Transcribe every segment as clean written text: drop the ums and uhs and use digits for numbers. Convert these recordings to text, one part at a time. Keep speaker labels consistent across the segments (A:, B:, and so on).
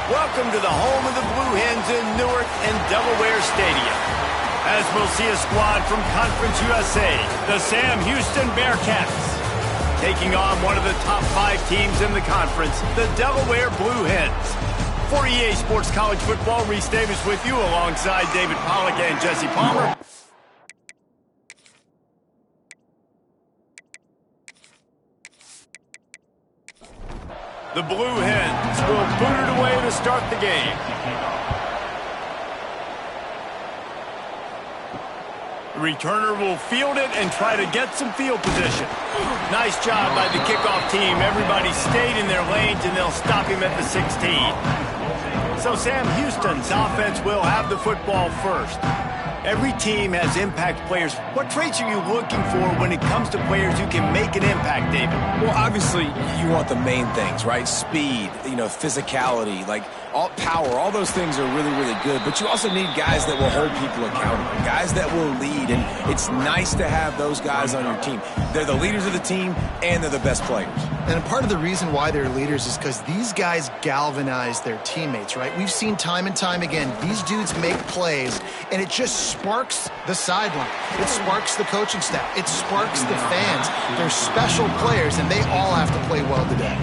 A: Welcome to the home of the Blue Hens in Newark and Delaware Stadium. As we'll see a squad from Conference USA, the Sam Houston Bearcats, taking on one of the top 5 teams in the conference, the Delaware Blue Hens. For EA Sports College Football, Reese Davis with you alongside David Pollack and Jesse Palmer. The Blue Hens will boot it away to start the game. The returner will field it and try to get some field position. Nice job by the kickoff team. Everybody stayed in their lanes, and they'll stop him at the 16. So Sam Houston's offense will have the football first. Every team has impact players. What traits are you looking for when it comes to players who can make an impact, David?
B: Well, obviously, you want the main things, right? Speed, physicality, all power, all those things are really, really good. But you also need guys that will hold people accountable, guys that will lead. And it's nice to have those guys on your team. They're the leaders of the team, and they're the best players.
C: And part of the reason why they're leaders is because these guys galvanize their teammates, right? We've seen time and time again, these dudes make plays, and it just sparks the sideline. It sparks the coaching staff. It sparks the fans. They're special players, and they all have to play well today.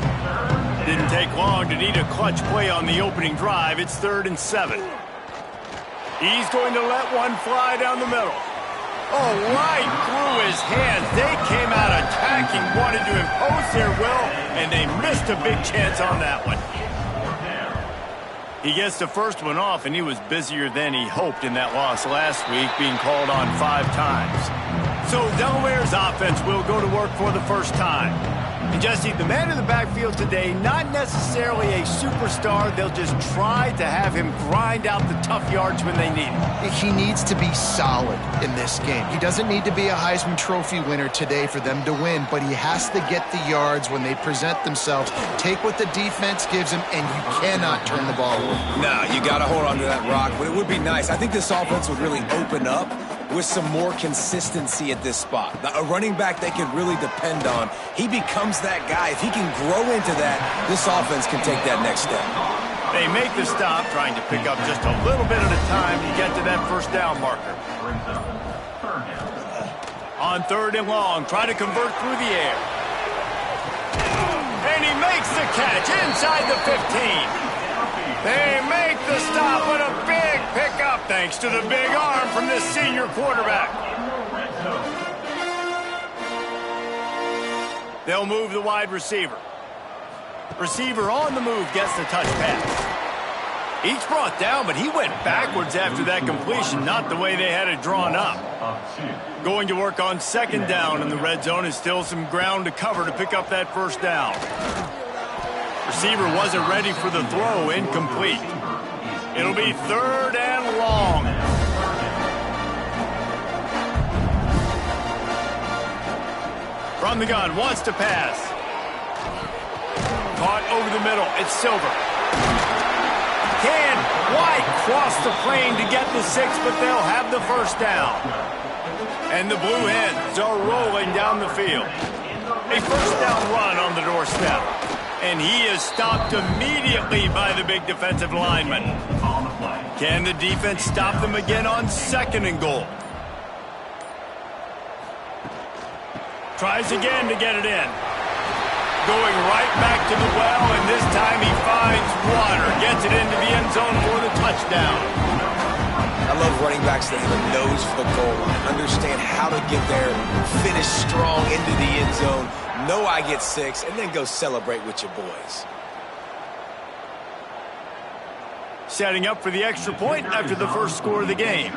A: Didn't take long to need a clutch play on the opening drive. It's 3rd and 7. He's going to let one fly down the middle. Oh, right through his hands. They came out attacking, wanted to impose their will, and they missed a big chance on that one. He gets the first one off, and he was busier than he hoped in that loss last week, being called on 5 times. So Delaware's offense will go to work for the first time. And Jesse, the man in the backfield today, not necessarily a superstar. They'll just try to have him grind out the tough yards when they need it.
C: He needs to be solid in this game. He doesn't need to be a Heisman Trophy winner today for them to win, but he has to get the yards when they present themselves. Take what the defense gives him, and you cannot turn the ball over.
B: No, you got to hold on to that rock, but it would be nice. I think this offense would really open up with some more consistency at this spot. A running back they can really depend on. He becomes that guy. If he can grow into that, this offense can take that next step.
A: They make the stop, trying to pick up just a little bit at a time to get to that first down marker. On 3rd and long, try to convert through the air. And he makes the catch inside the 15. They make the stop with a big pickup thanks to the big arm from this senior quarterback. They'll move the wide receiver. Receiver on the move gets the touch pass. Each brought down, but he went backwards after that completion, not the way they had it drawn up. Going to work on 2nd down, and the red zone is still some ground to cover to pick up that first down. Receiver wasn't ready for the throw, incomplete. It'll be 3rd and long. From the gun, wants to pass. Caught over the middle, it's Silver. Can White cross the plane to get the 6, but they'll have the first down. And the Blue Hens are rolling down the field. A first down run on the doorstep. And he is stopped immediately by the big defensive lineman. Can the defense stop them again on 2nd and goal? Tries again to get it in. Going right back to the well, and this time he finds water. Gets it into the end zone for the touchdown.
B: I love running backs that have a nose for the goal line. Understand how to get there, finish strong into the end zone. Know I get 6, and then go celebrate with your boys.
A: Setting up for the extra point after the first score of the game.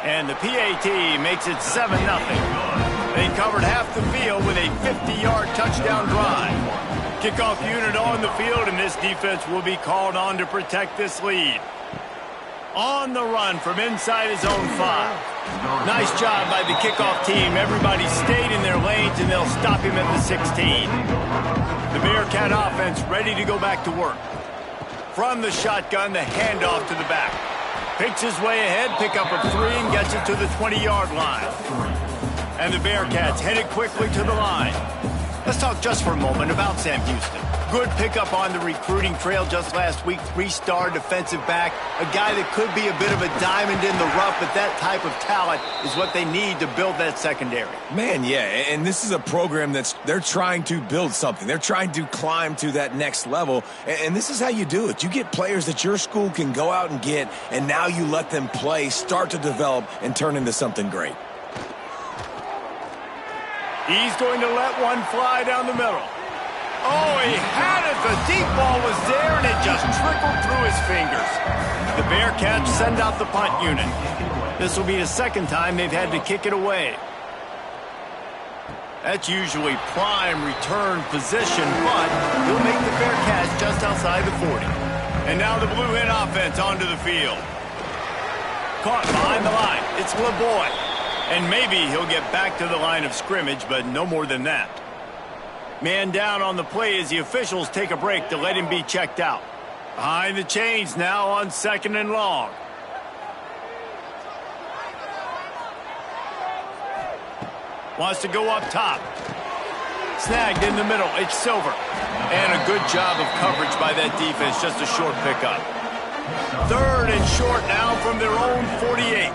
A: And the PAT makes it 7-0. They covered half the field with a 50-yard touchdown drive. Kickoff unit on the field, and this defense will be called on to protect this lead. On the run from inside his own 5. Nice job by the kickoff team. Everybody stayed in their lanes, and they'll stop him at the 16. The Bearcat offense ready to go back to work. From the shotgun, the handoff to the back. Picks his way ahead, pick up a 3, and gets it to the 20-yard line. And the Bearcats headed quickly to the line. Let's talk just for a moment about Sam Houston. Good pickup on the recruiting trail just last week. 3-star defensive back. A guy that could be a bit of a diamond in the rough, but that type of talent is what they need to build that secondary.
B: Man, yeah, and this is a program they're trying to build something. They're trying to climb to that next level, and this is how you do it. You get players that your school can go out and get, and now you let them play, start to develop, and turn into something great.
A: He's going to let one fly down the middle. Oh, he had it. The deep ball was there, and it just trickled through his fingers. The Bearcats send out the punt unit. This will be the second time they've had to kick it away. That's usually prime return position, but he'll make the Bearcats just outside the 40. And now the Blue Hen offense onto the field. Caught behind the line. It's LeBoy. And maybe he'll get back to the line of scrimmage, but no more than that. Man down on the play as the officials take a break to let him be checked out. Behind the chains now on 2nd and long. Wants to go up top. Snagged in the middle. It's Silver. And a good job of coverage by that defense. Just a short pickup. 3rd and short now from their own 48.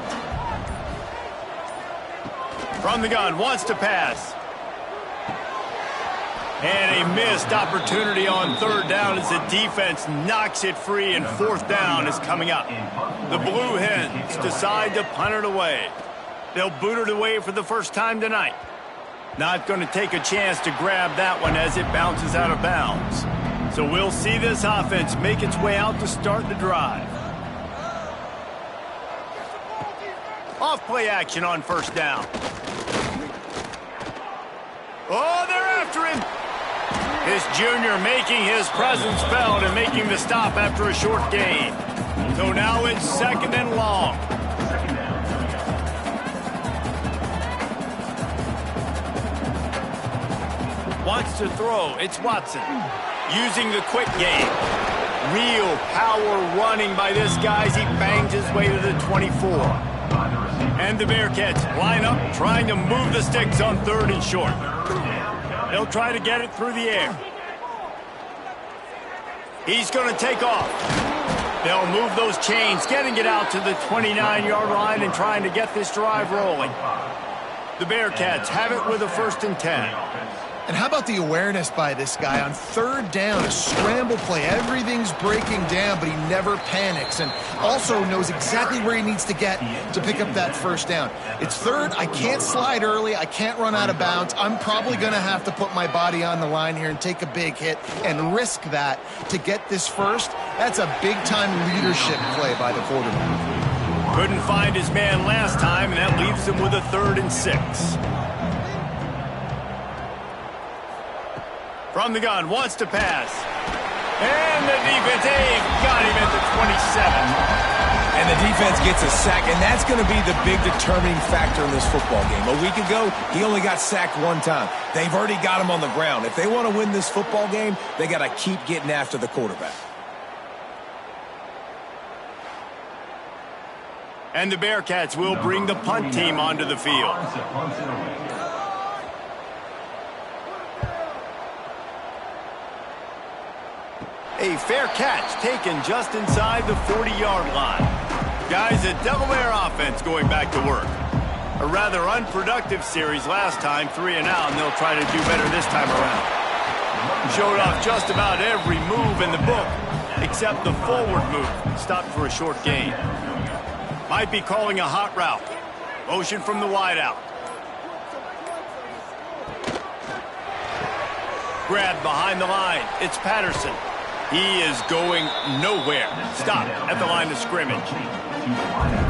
A: From the gun. Wants to pass. And a missed opportunity on 3rd down as the defense knocks it free, and 4th down is coming up. The Blue Hens decide to punt it away. They'll boot it away for the first time tonight. Not going to take a chance to grab that one as it bounces out of bounds. So we'll see this offense make its way out to start the drive. Off play action on 1st down. Oh, they're after him. This junior making his presence felt and making the stop after a short gain. So now it's 2nd and long. Wants to throw. It's Watson. Using the quick game. Real power running by this guy as he bangs his way to the 24. And the Bearcats line up, trying to move the sticks on 3rd and short. They'll try to get it through the air. He's going to take off. They'll move those chains, getting it out to the 29-yard line and trying to get this drive rolling. The Bearcats have it with a 1st and 10.
C: And how about the awareness by this guy on 3rd down, a scramble play. Everything's breaking down, but he never panics and also knows exactly where he needs to get to pick up that 1st down. It's 3rd. I can't slide early. I can't run out of bounds. I'm probably going to have to put my body on the line here and take a big hit and risk that to get this 1st. That's a big-time leadership play by the quarterback.
A: Couldn't find his man last time, and that leaves him with a 3rd and 6. From the gun, wants to pass. And the defense, got him at the 27.
B: And the defense gets a sack, and that's going to be the big determining factor in this football game. A week ago, he only got sacked 1 time. They've already got him on the ground. If they want to win this football game, they got to keep getting after the quarterback.
A: And the Bearcats will bring the punt team onto the field. A fair catch taken just inside the 40-yard line. Guys, a Delaware offense going back to work. A rather unproductive series last time, 3 and out, and they'll try to do better this time around. Showed off just about every move in the book, except the forward move. Stopped for a short gain. Might be calling a hot route. Motion from the wideout. Grabbed behind the line. It's Patterson. He is going nowhere. Stop at the line of scrimmage.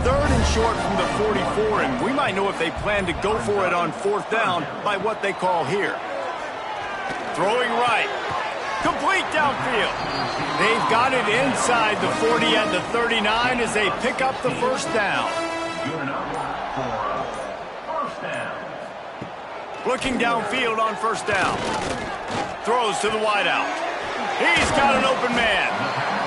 A: 3rd and short from the 44, and we might know if they plan to go for it on 4th down by what they call here. Throwing right. Complete downfield. They've got it inside the 40 at the 39 as they pick up the 1st down. Looking downfield on 1st down. Throws to the wideout. He's got an open man.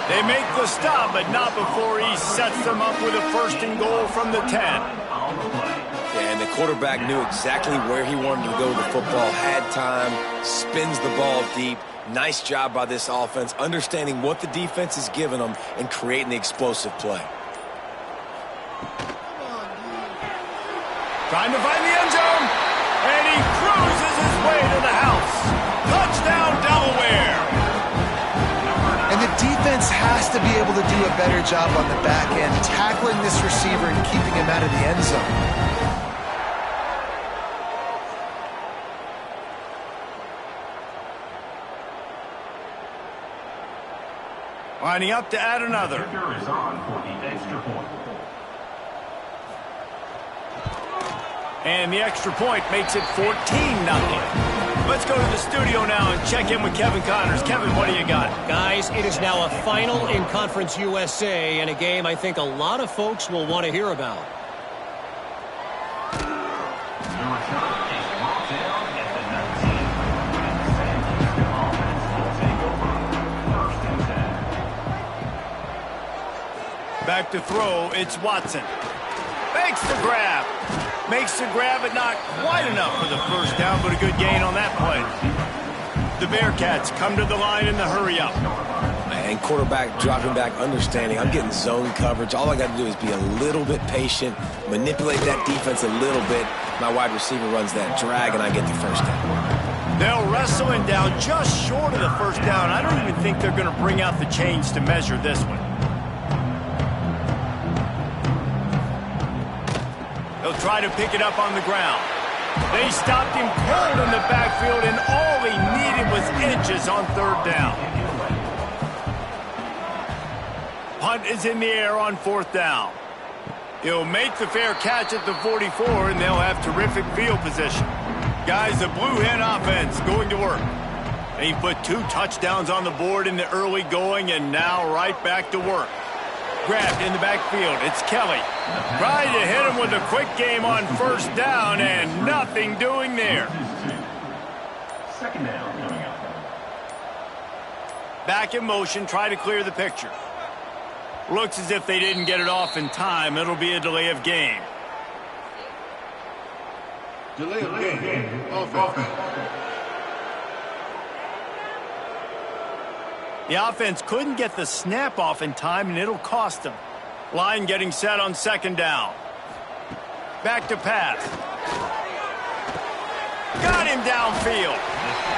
A: They make the stop, but not before he sets them up with a 1st and goal from the 10.
B: Yeah, and the quarterback knew exactly where he wanted to go with the football, had time, spins the ball deep. Nice job by this offense, understanding what the defense is giving them and creating the explosive play.
A: Trying to find the end zone, and he cruises his way to the house. Touchdown, Delaware.
C: And the defense has to be able to do a better job on the back end, tackling this receiver and keeping him out of the end zone.
A: Lining up to add another.
D: Is on for the extra point.
A: And the extra point makes it 14-0. Let's go to the studio now and check in with Kevin Connors. Kevin, what do you got?
E: Guys, it is now a final in Conference USA and a game I think a lot of folks will want to hear about.
A: Back to throw, it's Watson. Makes the grab. Makes the grab, but not quite enough for the 1st down, but a good gain on that play. The Bearcats come to the line in the hurry-up.
B: And quarterback dropping back, understanding I'm getting zone coverage. All I got to do is be a little bit patient, manipulate that defense a little bit. My wide receiver runs that drag, and I get the 1st down.
A: They'll wrestle him down just short of the 1st down. I don't even think they're going to bring out the chains to measure this one. They'll try to pick it up on the ground. They stopped him cold in the backfield, and all he needed was inches on 3rd down. Punt is in the air on 4th down. He'll make the fair catch at the 44, and they'll have terrific field position. Guys, the Blue Hen offense going to work. He put 2 touchdowns on the board in the early going, and now right back to work. Grabbed in the backfield. It's Kelly. Trying to hit him with a quick game on 1st down, and nothing doing there.
D: 2nd down coming up.
A: Back in motion, try to clear the picture. Looks as if they didn't get it off in time. It'll be a delay of game.
F: Delay of game. Offense.
A: The offense couldn't get the snap off in time, and it'll cost them. Line getting set on 2nd down. Back to pass. Got him downfield.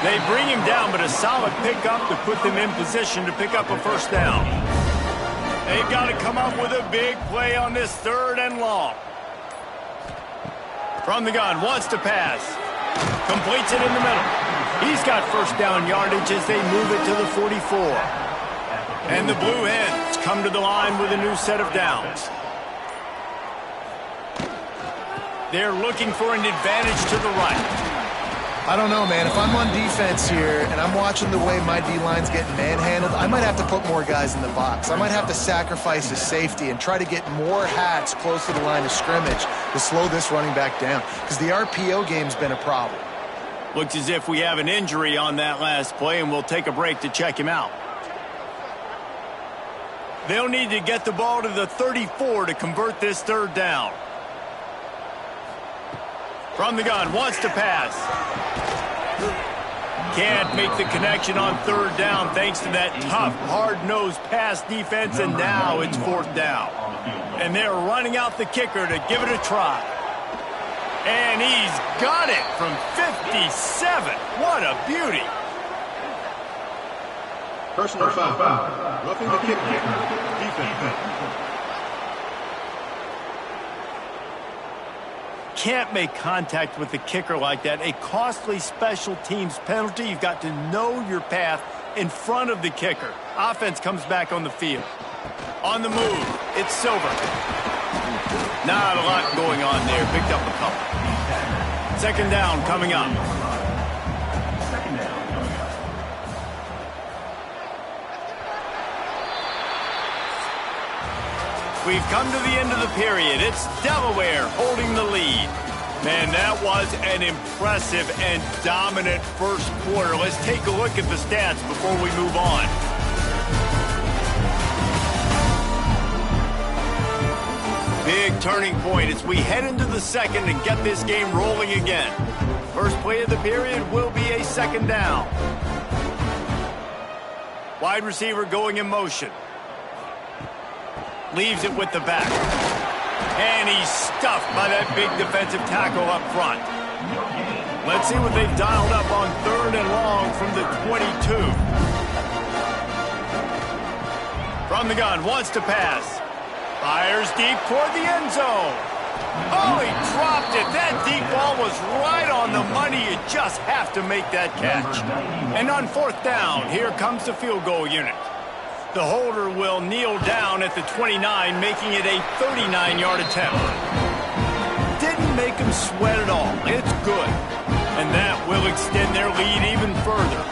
A: They bring him down, but a solid pickup to put them in position to pick up a 1st down. They've got to come up with a big play on this 3rd and long. From the gun, wants to pass. Completes it in the middle. He's got 1st down yardage as they move it to the 44. And the Blue Hens come to the line with a new set of downs. They're looking for an advantage to the right.
C: I don't know, man. If I'm on defense here and I'm watching the way my D-line's getting manhandled, I might have to put more guys in the box. I might have to sacrifice his safety and try to get more hats close to the line of scrimmage to slow this running back down, because the RPO game's been a problem.
A: Looks as if we have an injury on that last play, and we'll take a break to check him out. They'll need to get the ball to the 34 to convert this 3rd down. From the gun, wants to pass. Can't make the connection on 3rd down thanks to that tough, hard-nosed pass defense, and now it's 4th down. And they're running out the kicker to give it a try. And he's got it from 57. What a beauty.
F: Personal foul. Roughing the kicker. Defense.
A: Can't make contact with the kicker like that. A costly special teams penalty. You've got to know your path in front of the kicker. Offense comes back on the field. On the move, it's Silver. Not a lot going on there. Picked up a couple. 2nd down coming up. We've come to the end of the period. It's Delaware holding the lead. Man, that was an impressive and dominant 1st quarter. Let's take a look at the stats before we move on. turning point as we head into the second and get this game rolling again. First play of the period will be a second down. Wide receiver going in motion. Leaves it with the back. And he's stuffed by that big defensive tackle up front. Let's see what they've dialed up on third and long from the 22. From the gun, wants to pass. Fires deep toward the end zone. Oh, he dropped it. That deep ball was right on the money. You just have to make that catch. And on fourth down, here comes the field goal unit. The holder will kneel down at the 29, making it a 39-yard attempt. Didn't make him sweat at all. It's good. And that will extend their lead even further.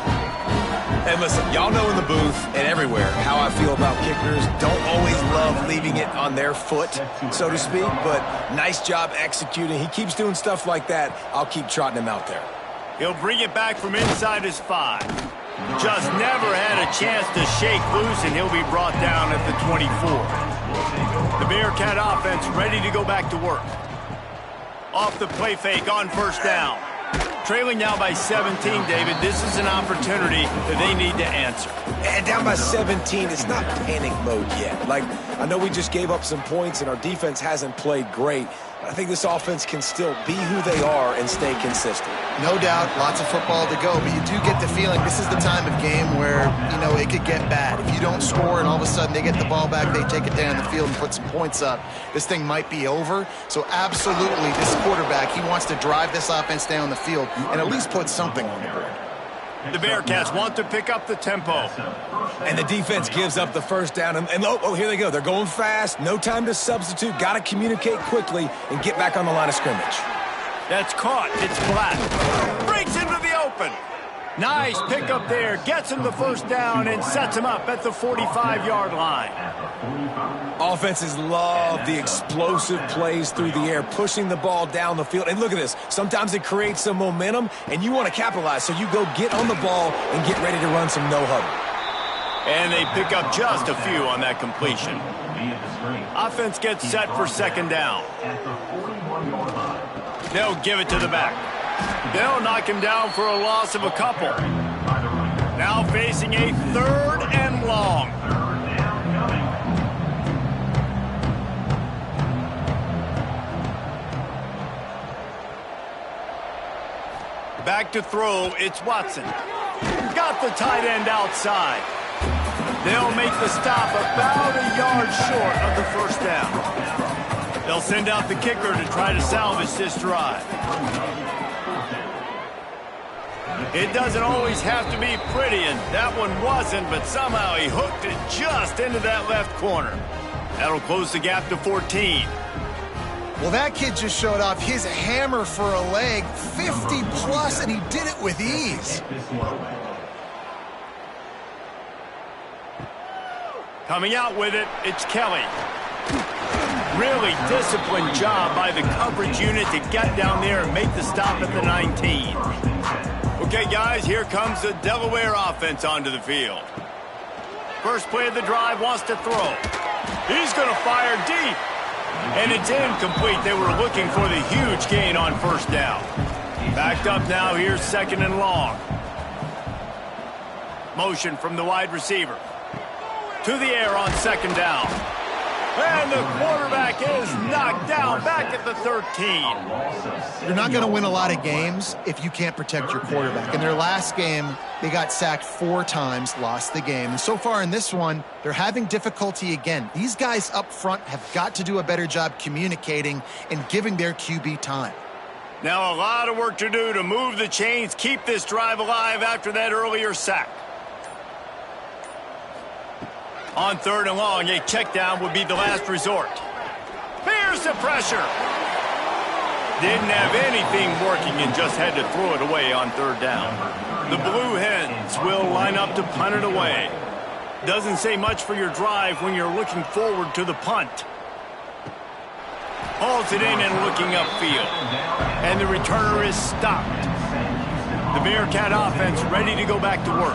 B: And listen, y'all know in the booth and everywhere how I feel about kickers. Don't always love leaving it on their foot, so to speak, but nice job executing. He keeps doing stuff like that. I'll keep trotting him out there.
A: He'll bring it back from inside his 5. Just never had a chance to shake loose, and he'll be brought down at the 24. The Bearcat offense ready to go back to work. Off the play fake on first down. Trailing now by 17, David. This is an opportunity that they need to answer.
B: And down by 17, it's not panic mode yet. Like, I know we just gave up some points and our defense hasn't played great. But I think this offense can still be who they are and stay consistent.
C: No doubt, lots of football to go, but you do get the feeling this is the time of game where, you know, it could get bad. If you don't score and all of a sudden they get the ball back, they take it down the field and put some points up, this thing might be over. So absolutely, this quarterback, he wants to drive this offense down the field and at least put something on the board.
A: The Bearcats want to pick up the tempo.
B: And the defense gives up the first down. And here they go. They're going fast. No time to substitute. Got to communicate quickly and get back on the line of scrimmage.
A: That's caught. It's flat. Breaks into the open. Nice pickup there. Gets him the first down and sets him up at the 45-yard line.
B: Offenses love the explosive plays through the air, pushing the ball down the field. And look at this. Sometimes it creates some momentum, and you want to capitalize. So you go get on the ball and get ready to run some no-huddle.
A: And they pick up just a few on that completion. Offense gets set for second down. They'll give it to the back. They'll knock him down for a loss of a couple. Now facing a third and long. Back to throw, it's Watson. Got the tight end outside. They'll make the stop about a yard short of the first down. They'll send out the kicker to try to salvage this drive. It doesn't always have to be pretty, and that one wasn't, but somehow he hooked it just into that left corner. That'll close the gap to 14.
C: Well, that kid just showed off his hammer for a leg, 50-plus, and he did it with ease.
A: Coming out with it, it's Kelly. Really disciplined job by the coverage unit to get down there and make the stop at the 19. Okay, guys, here comes the Delaware offense onto the field. First play of the drive, wants to throw. He's going to fire deep. And it's incomplete. They were looking for the huge gain on first down. Backed up now, here's second and long. Motion from the wide receiver. To the air on second down. And the quarterback is knocked down back at the 13.
C: You're not going to win a lot of games if you can't protect your quarterback. In their last game, they got sacked 4 times, lost the game. And so far in this one, they're having difficulty again. These guys up front have got to do a better job communicating and giving their QB time.
A: Now a lot of work to do to move the chains, keep this drive alive after that earlier sack. On third and long, a check down would be the last resort. Here's the pressure. Didn't have anything working and just had to throw it away on third down. The Blue Hens will line up to punt it away. Doesn't say much for your drive when you're looking forward to the punt. Hauls it in and looking upfield. And the returner is stopped. The Bearcat offense ready to go back to work.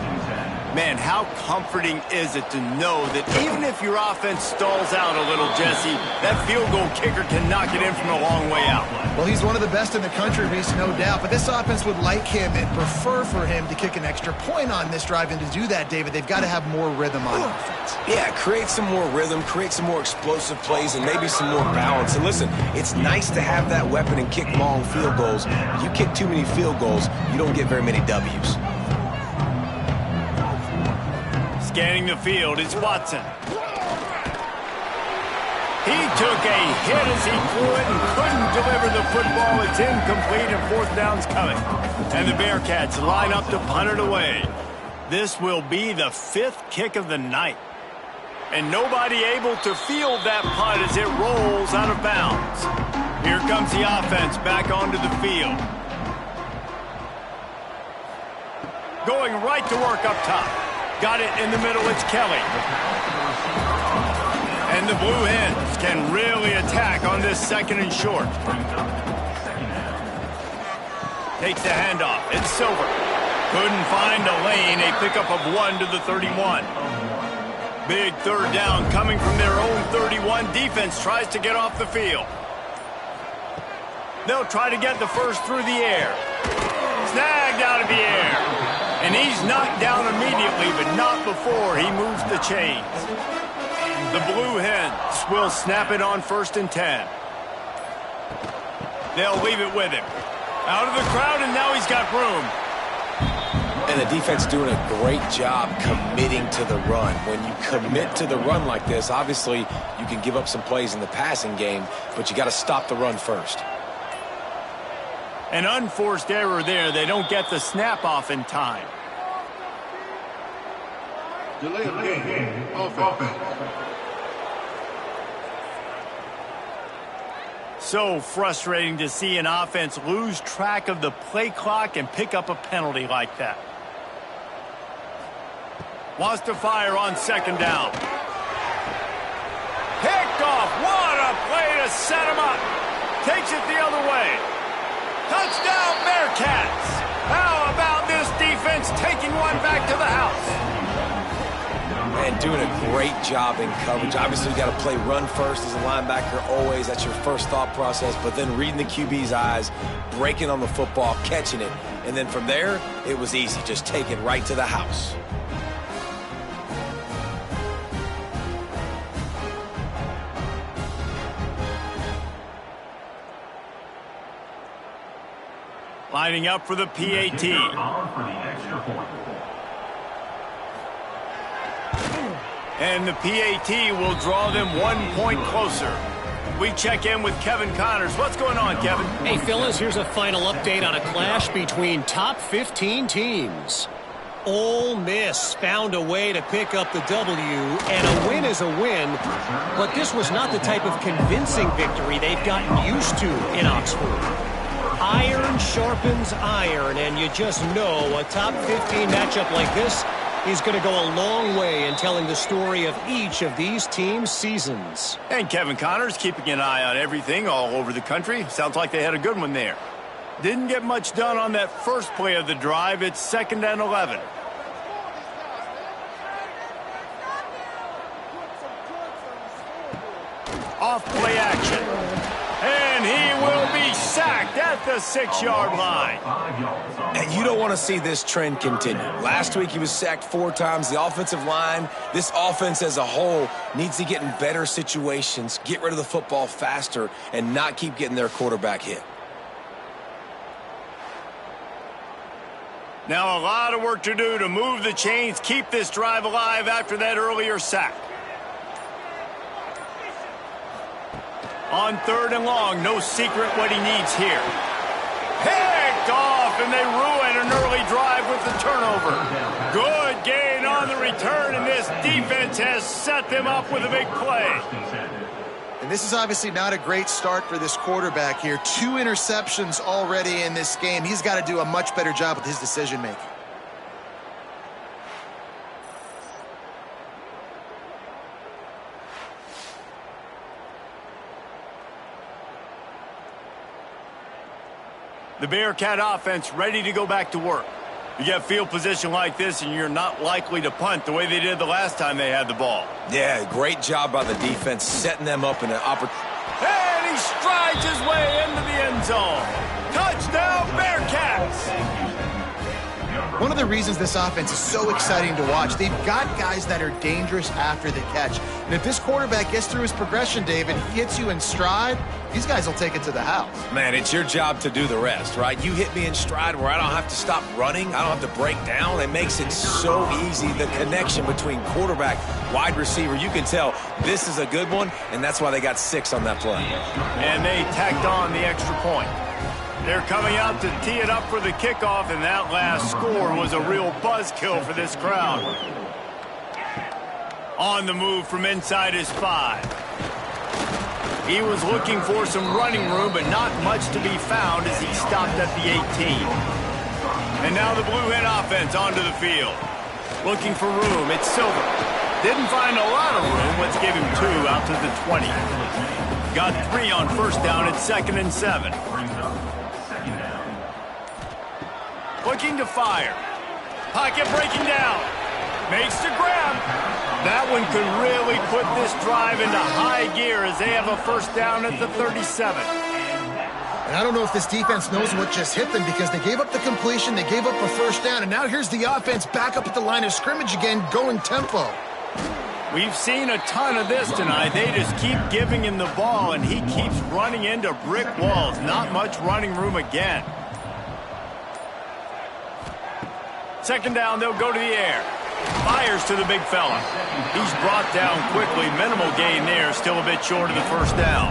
A: Man, how comforting is it to know that even if your offense stalls out a little, Jesse, that field goal kicker can knock it in from a long way out.
C: Well, he's one of the best in the country, Reese, no doubt. But this offense would like him and prefer for him to kick an extra point on this drive. And to do that, David, they've got to have more rhythm on offense.
B: Yeah, create some more rhythm, create some more explosive plays, and maybe some more balance. And listen, it's nice to have that weapon and kick long field goals. You kick too many field goals, you don't get very many W's.
A: Scanning the field, it's Watson. He took a hit as he threw it and couldn't deliver the football. It's incomplete and fourth down's coming. And the Bearcats line up to punt it away. This will be the 5th kick of the night. And nobody able to field that punt as it rolls out of bounds. Here comes the offense back onto the field. Going right to work up top. Got it in the middle, it's Kelly. And the Blue Hens can really attack on this 2nd and short. Takes the handoff, it's Silver. Couldn't find a lane, a pickup of 1 to the 31. Big 3rd down coming from their own 31. Defense tries to get off the field. They'll try to get the first through the air. Snagged out of the air. And he's knocked down immediately, but not before he moves the chains. The Blue Hens will snap it on 1st and 10. They'll leave it with him. Out of the crowd, and now he's got room.
B: And the defense doing a great job committing to the run. When you commit to the run like this, obviously you can give up some plays in the passing game, but you got to stop the run first.
A: An unforced error there. They don't get the snap off in time.
F: Delay of game. Offense.
A: So frustrating to see an offense lose track of the play clock and pick up a penalty like that. Wants to fire on 2nd down. Picked off. What a play to set him up. Takes it the other way. Touchdown, Bearcats! How about this defense taking one back to the house?
B: And doing a great job in coverage. Obviously, you got to play run first as a linebacker always. That's your first thought process. But then reading the QB's eyes, breaking on the football, catching it. And then from there, it was easy. Just take it right to the house.
A: Lining up for the PAT. And the PAT will draw them 1 point closer. We check in with Kevin Connors. What's going on, Kevin?
E: Hey, fellas, here's a final update on a clash between top 15 teams. Ole Miss found a way to pick up the W, and a win is a win, but this was not the type of convincing victory they've gotten used to in Oxford. Iron sharpens iron, and you just know a top 15 matchup like this is going to go a long way in telling the story of each of these teams' seasons.
A: And Kevin Connors keeping an eye on everything all over the country. Sounds like they had a good one there. Didn't get much done on that first play of the drive. It's 2nd and 11. Off play action. And he will be sacked at the 6-yard line.
B: And you don't want to see this trend continue. Last week he was sacked 4 times. The offensive line, this offense as a whole, needs to get in better situations, get rid of the football faster, and not keep getting their quarterback hit.
A: Now a lot of work to do to move the chains, keep this drive alive after that earlier sack. On 3rd and long, no secret what he needs here. Picked off, and they ruin an early drive with the turnover. Good gain on the return, and this defense has set them up with a big play.
C: And this is obviously not a great start for this quarterback here. 2 interceptions already in this game. He's got to do a much better job with his decision-making. The Bearcat offense ready to go back to work.
A: You get field position like this, and you're not likely to punt the way they did the last time they had the ball.
B: Yeah, great job by the defense setting them up in an opportunity.
A: And he strides his way into the end zone. Touchdown, Bearcats!
C: One of the reasons this offense is so exciting to watch, they've got guys that are dangerous after the catch. And if this quarterback gets through his progression, David, he hits you in stride, these guys will take it to the house.
B: Man, it's your job to do the rest, right? You hit me in stride where I don't have to stop running. I don't have to break down. It makes it so easy. The connection between quarterback, wide receiver, you can tell this is a good one, and that's why they got 6 on that play.
A: And they tacked on the extra point. They're coming out to tee it up for the kickoff, and that last score was a real buzzkill for this crowd. On the move from inside his 5. He was looking for some running room, but not much to be found as he stopped at the 18. And now the Blue Hen offense onto the field. Looking for room, it's Silver. Didn't find a lot of room. Let's give him 2 out to the 20. Got 3 on first down at 2nd and 7. Looking to fire. Pocket breaking down. Makes the grab. That one could really put this drive into high gear as they have a first down at the 37.
C: And I don't know if this defense knows what just hit them because they gave up the completion, they gave up a first down, and now here's the offense back up at the line of scrimmage again, going tempo.
A: We've seen a ton of this tonight. They just keep giving him the ball, and he keeps running into brick walls. Not much running room again. Second down, they'll go to the air. Fires to the big fella. He's brought down quickly. Minimal gain there. Still a bit short of the first down.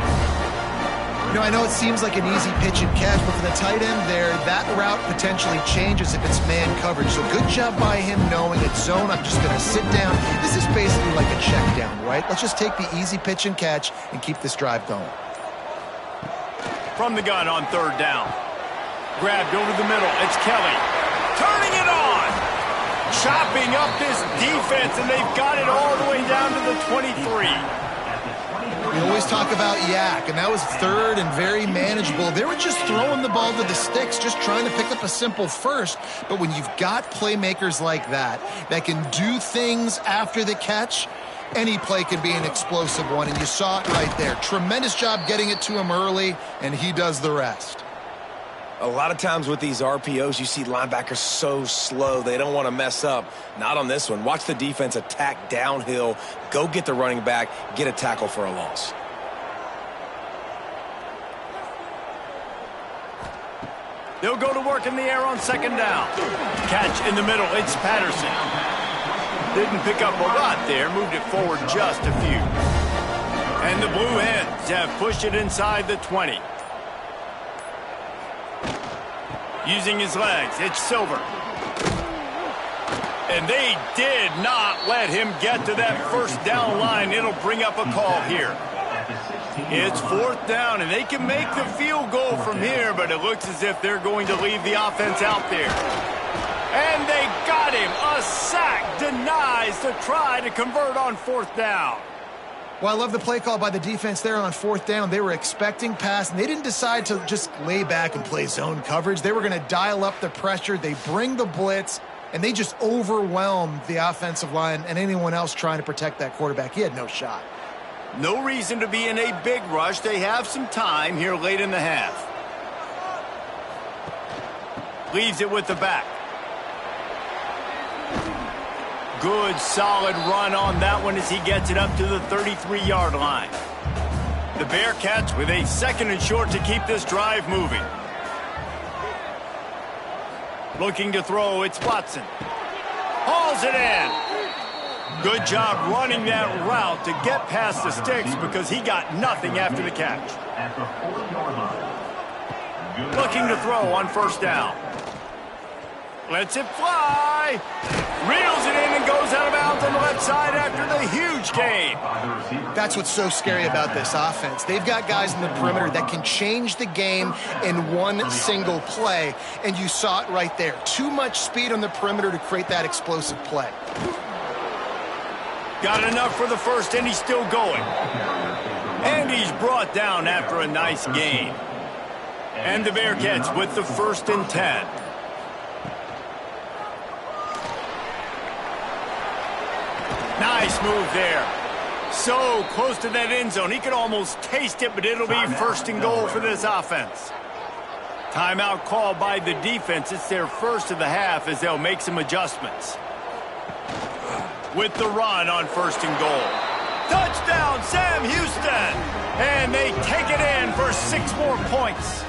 C: You know, I know it seems like an easy pitch and catch, but for the tight end there, that route potentially changes if it's man coverage. So good job by him knowing it's zone. I'm just going to sit down. This is basically like a check down, right? Let's just take the easy pitch and catch and keep this drive going.
A: From the gun on third down. Grabbed over the middle. It's Kelly. Turning it on. Chopping up this defense, and they've got it all the way down to the 23.
C: We always talk about yak, and that was third and very manageable. They were just throwing the ball to the sticks, just trying to pick up a simple first. But when you've got playmakers like that can do things after the catch, any play can be an explosive one, and you saw it right there. Tremendous job getting it to him early, and he does the rest.
B: A lot of times with these RPOs, you see linebackers so slow. They don't want to mess up. Not on this one. Watch the defense attack downhill. Go get the running back. Get a tackle for a loss.
A: They'll go to work in the air on second down. Catch in the middle. It's Patterson. Didn't pick up a lot there. Moved it forward just a few. And the Blue Hens have pushed it inside the 20. Using his legs, it's Silver. And they did not let him get to that first down line. It'll bring up a call here. It's fourth down, and they can make the field goal from here, but it looks as if they're going to leave the offense out there. And they got him. A sack denies the try to convert on fourth down.
C: Well, I love the play call by the defense there on fourth down. They were expecting pass, and they didn't decide to just lay back and play zone coverage. They were going to dial up the pressure. They bring the blitz, and they just overwhelmed the offensive line and anyone else trying to protect that quarterback. He had no shot.
A: No reason to be in a big rush. They have some time here late in the half. Leaves it with the back. Good, solid run on that one as he gets it up to the 33-yard line. The Bearcats with a second and short to keep this drive moving. Looking to throw, it's Watson. Hauls it in. Good job running that route to get past the sticks because he got nothing after the catch. Looking to throw on first down. Lets it fly. Reels it in and goes out of bounds on the left side after the huge gain.
C: That's what's so scary about this offense. They've got guys in the perimeter that can change the game in one single play, and you saw it right there. Too much speed on the perimeter to create that explosive play.
A: Got enough for the first, and he's still going. And he's brought down after a nice gain. And the Bearcats with the 1st and 10. Nice move there. So close to that end zone. He could almost taste it, but it'll be first and goal for this offense. Timeout called by the defense. It's their first of the half as they'll make some adjustments. With the run on first and goal. Touchdown, Sam Houston! And they take it in for 6 more points.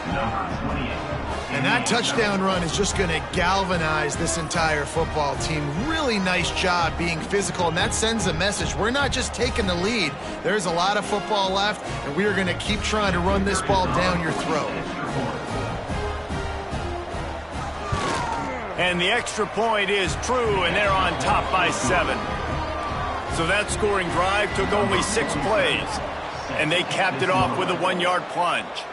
C: And that touchdown run is just going to galvanize this entire football team. Really nice job being physical, and that sends a message. We're not just taking the lead. There's a lot of football left, and we are going to keep trying to run this ball down your throat.
A: And the extra point is true, and they're on top by 7. So that scoring drive took only 6 plays, and they capped it off with a 1-yard plunge.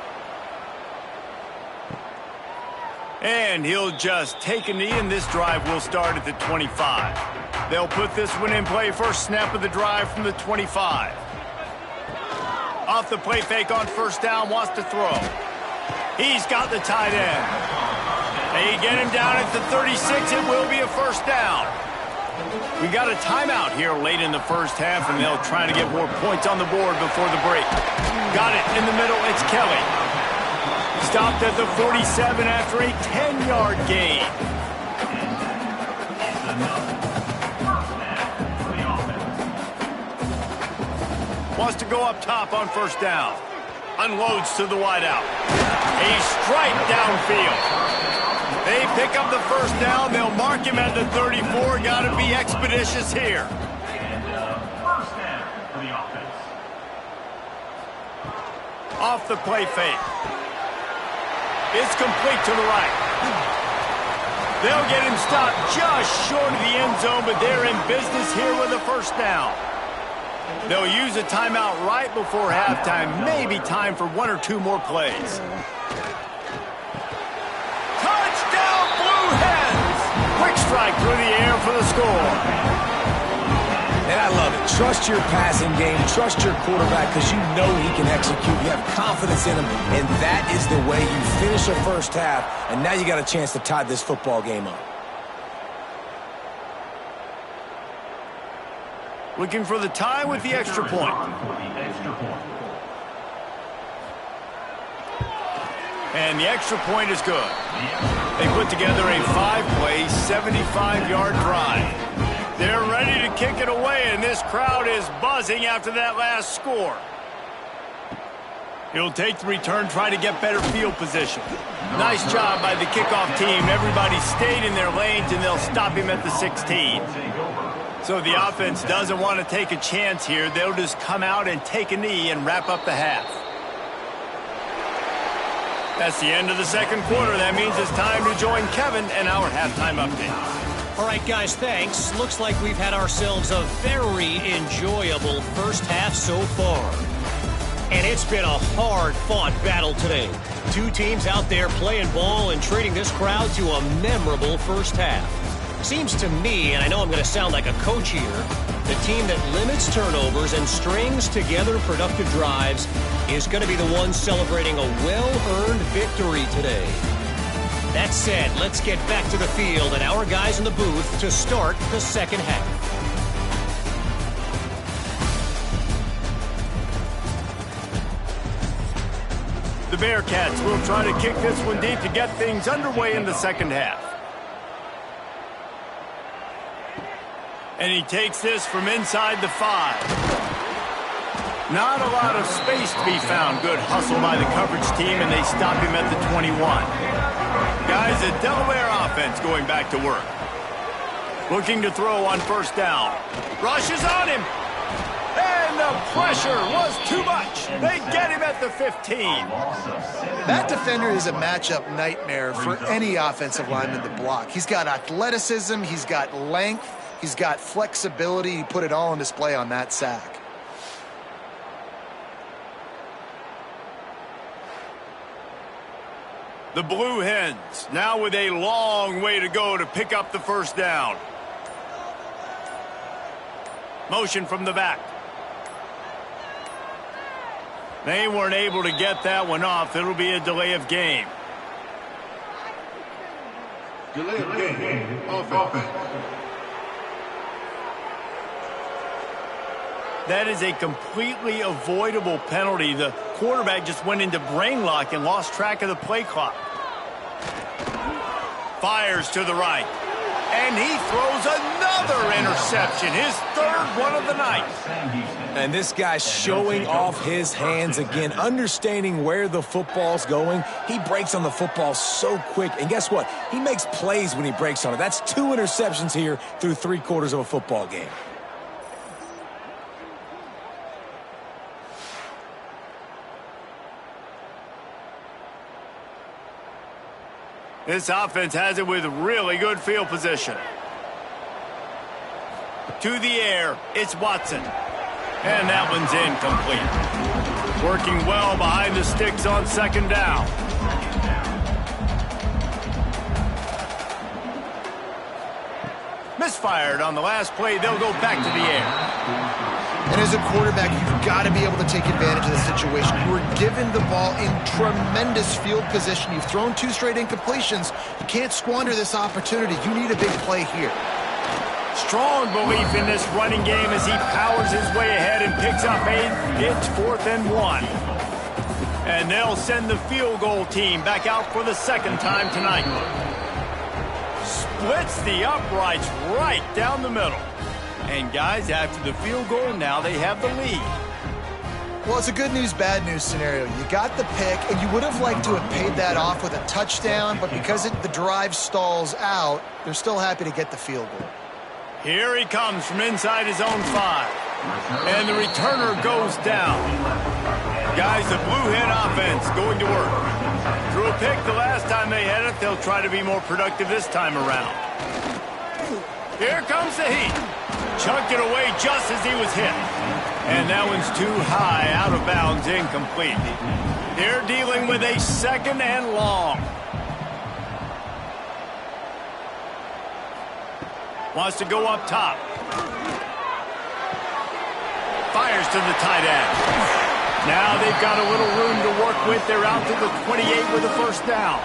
A: And he'll just take a knee, and this drive will start at the 25. They'll put this one in play first snap of the drive from the 25. Off the play fake on first down, wants to throw. He's got the tight end. They get him down at the 36. It will be a first down. We got a timeout here late in the first half, and they'll try to get more points on the board before the break. Got it in the middle. It's Kelly. Stopped at the 47 after a 10-yard gain. Wants to go up top on first down. Unloads to the wideout. A strike downfield. They pick up the first down. They'll mark him at the 34. Got to be expeditious here.
D: First down for the offense.
A: Off the play fake. It's complete to the right. They'll get him stopped just short of the end zone, but they're in business here with a first down. They'll use a timeout right before halftime. Maybe time for 1 or 2 more plays. Touchdown, Blue Hens! Quick strike through the air for the score.
B: And I love it. Trust your passing game. Trust your quarterback because you know he can execute. You have confidence in him, and that is the way you finish a first half, and now you got a chance to tie this football game up.
A: Looking for the tie with the extra point. And the extra point is good. They put together a 5-play, 75-yard drive. They're ready to kick it away, and this crowd is buzzing after that last score. He'll take the return, try to get better field position. Nice job by the kickoff team. Everybody stayed in their lanes, and they'll stop him at the 16. So the offense doesn't want to take a chance here. They'll just come out and take a knee and wrap up the half. That's the end of the second quarter. That means it's time to join Kevin and our halftime update.
E: All right, guys, thanks. Looks like we've had ourselves a very enjoyable first half so far. And it's been a hard-fought battle today. 2 teams out there playing ball and treating this crowd to a memorable first half. Seems to me, and I know I'm going to sound like a coach here, the team that limits turnovers and strings together productive drives is going to be the one celebrating a well-earned victory today. That said, let's get back to the field and our guys in the booth to start the second half.
A: The Bearcats will try to kick this one deep to get things underway in the second half. And he takes this from inside the 5. Not a lot of space to be found. Good hustle by the coverage team, and they stop him at the 21. Guys, the Delaware offense going back to work. Looking to throw on first down. Rushes on him. And the pressure was too much. They get him at the 15.
C: That defender is a matchup nightmare for any offensive lineman to block. He's got athleticism. He's got length. He's got flexibility. He put it all on display on that sack.
A: The Blue Hens now with a long way to go to pick up the first down. Motion from the back. They weren't able to get that one off. It'll be a delay of game.
F: Delay of game. Offense.
A: That is a completely avoidable penalty. The quarterback just went into brain lock and lost track of the play clock. Fires to the right. And he throws another interception, his third one of the night.
B: And this guy's showing off his hands again, understanding where the football's going. He breaks on the football so quick. And guess what? He makes plays when he breaks on it. That's 2 interceptions here through 3/4 of a football game.
A: This offense has it with really good field position. To the air, it's Watson. And that one's incomplete. Working well behind the sticks on second down. Misfired on the last play. They'll go back to the air.
C: And as a quarterback, you've got to be able to take advantage of the situation. You were given the ball in tremendous field position. You've thrown 2 straight incompletions. You can't squander this opportunity. You need a big play here.
A: Strong belief in this running game as he powers his way ahead and picks up 8. It's 4th and 1. And they'll send the field goal team back out for the second time tonight. Splits the uprights right down the middle. And guys, after the field goal, now they have the lead.
C: Well, it's a good news, bad news scenario. You got the pick, and you would have liked to have paid that off with a touchdown, but because the drive stalls out, they're still happy to get the field goal.
A: Here he comes from inside his own 5. And the returner goes down. Guys, the Blue Hen offense going to work. Threw a pick the last time they had it. They'll try to be more productive this time around. Here comes the heat. Chucked it away just as he was hit. And that one's too high, out of bounds, incomplete. They're dealing with a 2nd and long. Wants to go up top. Fires to the tight end. Now they've got a little room to work with. They're out to the 28 with a first down.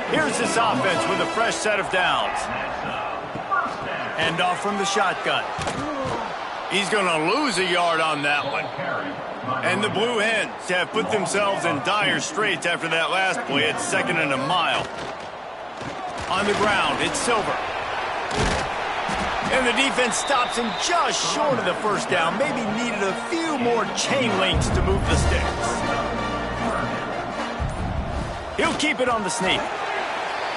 A: Here's this offense with a fresh set of downs. Hand off from the shotgun. He's going to lose a yard on that one. And the Blue Hens have put themselves in dire straits after that last play. It's 2nd and a mile. On the ground, it's Silver. And the defense stops him just short of the first down. Maybe needed a few more chain links to move the sticks. He'll keep it on the sneak.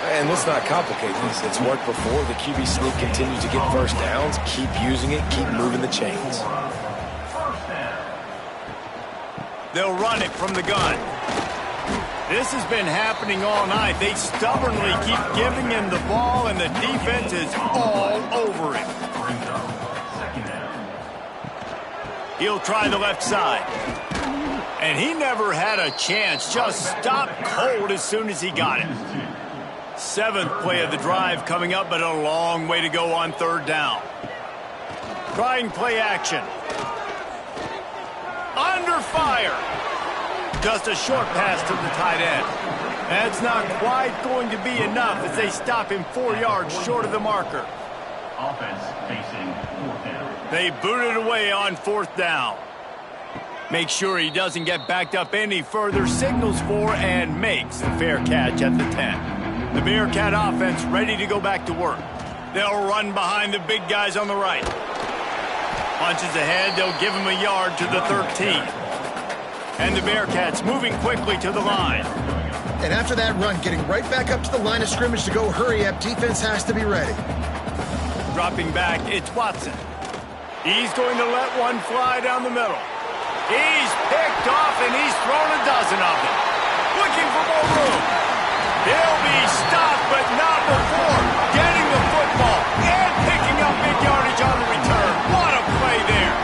B: And let's not complicate this. It's worked before. The QB sneak continues to get first downs. Keep using it. Keep moving the chains.
A: They'll run it from the gun. This has been happening all night. They stubbornly keep giving him the ball, and the defense is all over him. He'll try the left side. And he never had a chance. Just stopped cold as soon as he got it. 7th play of the drive coming up, but a long way to go on 3rd down. Trying play action. Under fire. Just a short pass to the tight end. That's not quite going to be enough as they stop him 4 yards short of the marker.
D: Offense facing 4th down. They
A: boot it away on 4th down. Make sure he doesn't get backed up any further. Signals for and makes the fair catch at the 10. The Bearcat offense ready to go back to work. They'll run behind the big guys on the right. Punches ahead, they'll give him a yard to the 13. And the Bearcats moving quickly to the line.
C: And after that run, getting right back up to the line of scrimmage to go hurry up, defense has to be ready.
A: Dropping back, it's Watson. He's going to let one fly down the middle. He's picked off, and he's thrown a dozen of them. Looking for more room. He'll be stopped, but not before getting the football and picking up big yardage on the return. What a play there.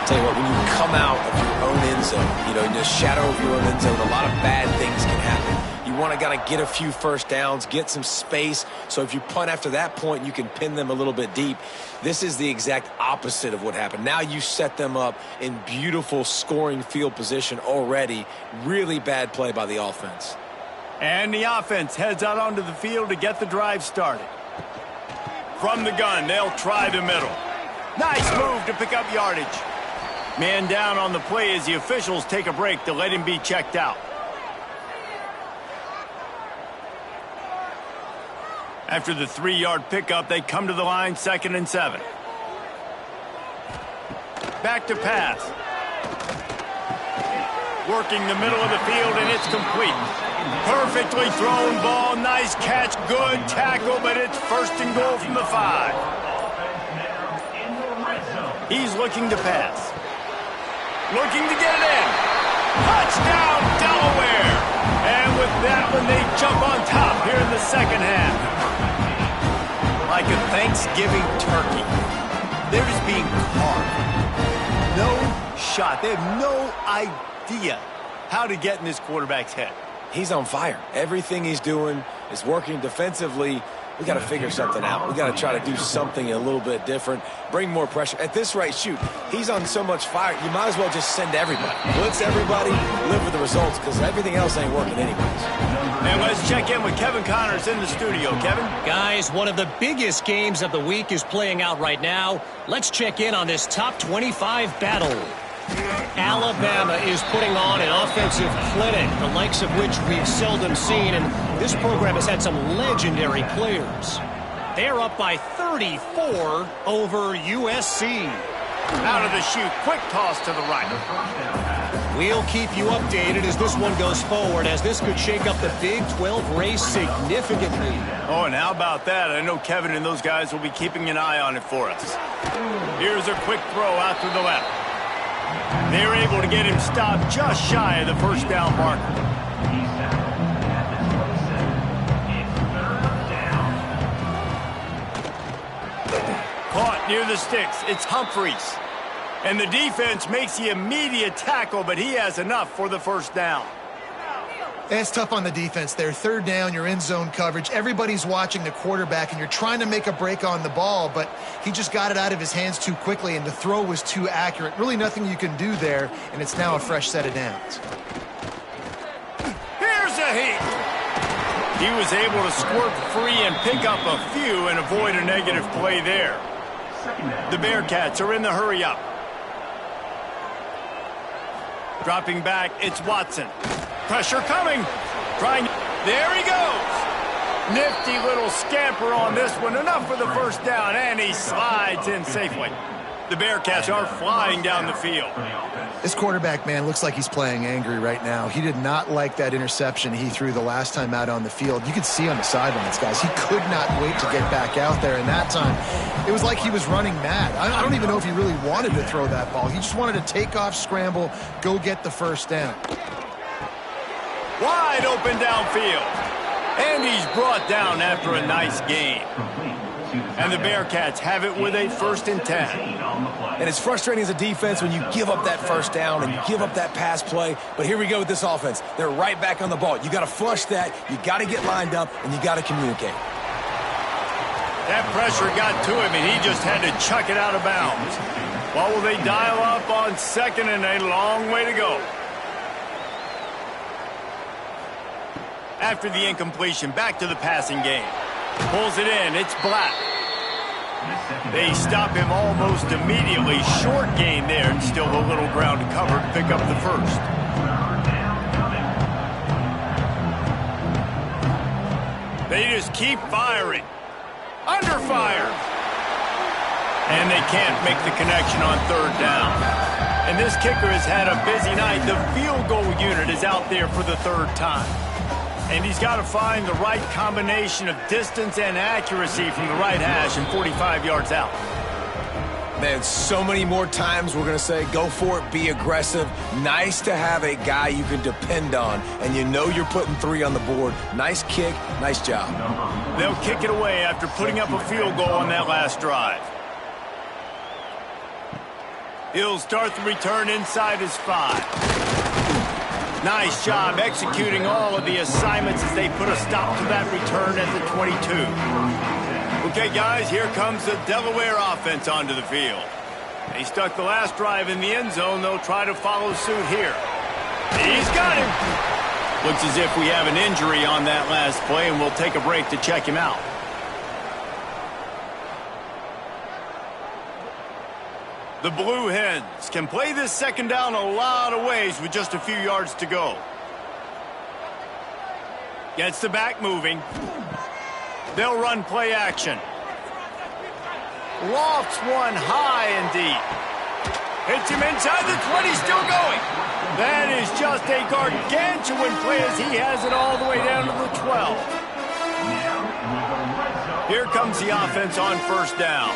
B: Tell you what, when you come out of your own end zone, in the shadow of your own end zone, a lot of bad things can happen. You want to get a few first downs, get some space, so if you punt after that point, you can pin them a little bit deep. This is the exact opposite of what happened. Now you set them up in beautiful scoring field position already. Really bad play by the offense.
A: And the offense heads out onto the field to get the drive started. From the gun, they'll try the middle. Nice move to pick up yardage. Man down on the play as the officials take a break to let him be checked out. After the 3-yard pickup, they come to the line, 2nd and 7. Back to pass. Working the middle of the field, and it's complete. Perfectly thrown ball, nice catch, good tackle, but it's 1st and goal from the 5. He's looking to pass. Looking to get it in. Touchdown, Delaware! And with that one, they jump on top here in the 2nd half. Like a Thanksgiving turkey, they're just being carved. No shot. They have no idea how to get in this quarterback's head.
B: He's on fire. Everything he's doing is working defensively. We got to figure something out. We got to try to do something a little bit different, bring more pressure. At this rate, shoot, he's on so much fire, you might as well just send everybody. Blitz everybody, live with the results, because everything else ain't working anyways.
A: And let's check in with Kevin Connors in the studio. Kevin?
E: Guys, one of the biggest games of the week is playing out right now. Let's check in on this top 25 battle. Alabama is putting on an offensive clinic, the likes of which we've seldom seen, and this program has had some legendary players. They're up by 34 over USC.
A: Out of the chute, quick toss to the right.
E: We'll keep you updated as this one goes forward, as this could shake up the Big 12 race significantly.
A: Oh, and how about that? I know Kevin and those guys will be keeping an eye on it for us. Here's a quick throw out to the left. They're able to get him stopped just shy of the 1st down marker. Caught near the sticks. It's Humphreys. And the defense makes the immediate tackle, but he has enough for the 1st down.
C: It's tough on the defense there. 3rd down, you're in zone coverage. Everybody's watching the quarterback, and you're trying to make a break on the ball, but he just got it out of his hands too quickly, and the throw was too accurate. Really nothing you can do there, and it's now a fresh set of downs.
A: Here's a heat. He was able to squirt free and pick up a few and avoid a negative play there. The Bearcats are in the hurry-up. Dropping back, it's Watson. Pressure coming. There he goes. Nifty little scamper on this one. Enough for the 1st down, and he slides in safely. The Bearcats are flying down the field.
C: This quarterback, man, looks like he's playing angry right now. He did not like that interception he threw the last time out on the field. You could see on the sidelines, guys. He could not wait to get back out there, and that time it was like he was running mad. I don't even know if he really wanted to throw that ball. He just wanted to take off, scramble, go get the 1st down.
A: Wide open downfield. And he's brought down after a nice gain. And the Bearcats have it with a 1st and 10.
B: And it's frustrating as a defense when you give up that 1st down and you give up that pass play. But here we go with this offense. They're right back on the ball. You got to flush that. You got to get lined up, and you got to communicate.
A: That pressure got to him, and he just had to chuck it out of bounds. Well, will they dial up on 2nd and a long way to go? After the incompletion, back to the passing game. Pulls it in. It's Black. They stop him almost immediately. Short gain there, and still a little ground to cover to pick up the 1st. They just keep firing. Under fire. And they can't make the connection on 3rd down. And this kicker has had a busy night. The field goal unit is out there for the 3rd time. And he's got to find the right combination of distance and accuracy from the right hash and 45 yards out.
B: Man, so many more times we're going to say, go for it, be aggressive. Nice to have a guy you can depend on, and you know you're putting 3 on the board. Nice kick, nice job.
A: They'll kick it away after putting up a field goal on that last drive. He'll start the return inside his 5. Nice job executing all of the assignments as they put a stop to that return at the 22. Okay, guys, here comes the Delaware offense onto the field. They stuck the last drive in the end zone. They'll try to follow suit here. He's got him. Looks as if we have an injury on that last play, and we'll take a break to check him out. The Blue Hens can play this second down a lot of ways with just a few yards to go. Gets the back moving. They'll run play action. Lofts one high and deep. Hits him inside the 20, still going. That is just a gargantuan play as he has it all the way down to the 12. Here comes the offense on first down.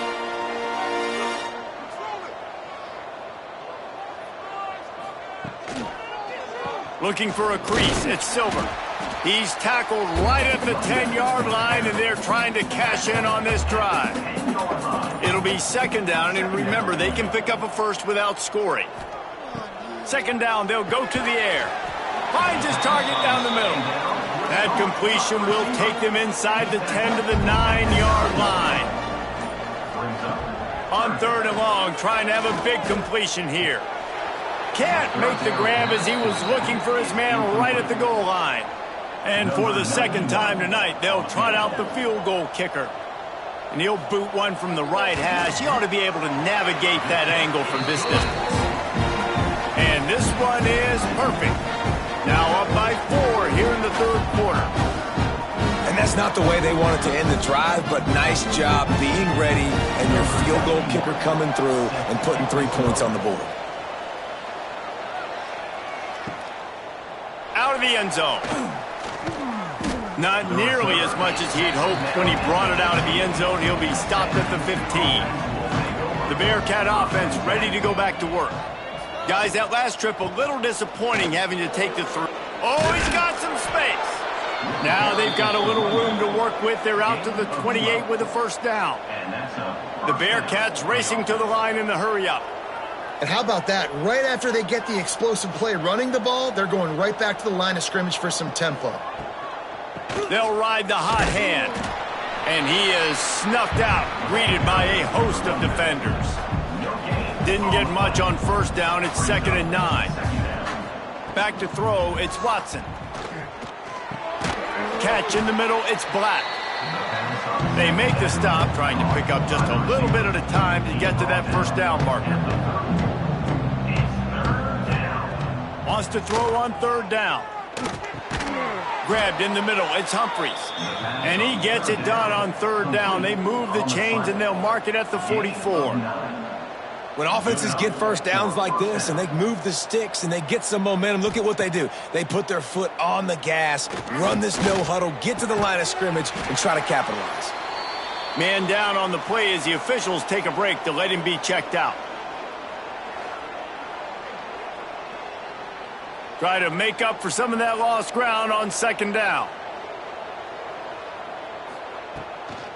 A: Looking for a crease, it's Silver. He's tackled right at the 10-yard line, and they're trying to cash in on this drive. It'll be second down, and remember, they can pick up a first without scoring. Second down, they'll go to the air. Finds his target down the middle. That completion will take them inside the 10 to the 9-yard line. On third and long, trying to have a big completion here. Can't make the grab as he was looking for his man right at the goal line. And for the second time tonight, they'll trot out the field goal kicker. And he'll boot one from the right hash. He ought to be able to navigate that angle from this distance. And this one is perfect. Now up by 4 here in the third quarter.
B: And that's not the way they wanted to end the drive, but nice job being ready and your field goal kicker coming through and putting 3 points on the board.
A: Out of the end zone. Not nearly as much as he'd hoped when he brought it out of the end zone. He'll be stopped at the 15. The Bearcat offense ready to go back to work. Guys, that last trip a little disappointing having to take the 3. Oh, he's got some space. Now they've got a little room to work with. They're out to the 28 with a first down. The Bearcats racing to the line in the hurry-up.
C: And how about that? Right after they get the explosive play running the ball, they're going right back to the line of scrimmage for some tempo.
A: They'll ride the hot hand. And he is snuffed out, greeted by a host of defenders. Didn't get much on first down. It's 2nd and 9. Back to throw, it's Watson. Catch in the middle, it's Black. They make the stop, trying to pick up just a little bit at a time to get to that first down marker. Wants to throw on third down. Grabbed in the middle, it's Humphries. And he gets it done on third down. They move the chains and they'll mark it at the 44.
B: When offenses get first downs like this and they move the sticks and they get some momentum, look at what they do. They put their foot on the gas, run this no huddle, get to the line of scrimmage, and try to capitalize.
A: Man down on the play as the officials take a break to let him be checked out. Try to make up for some of that lost ground on second down.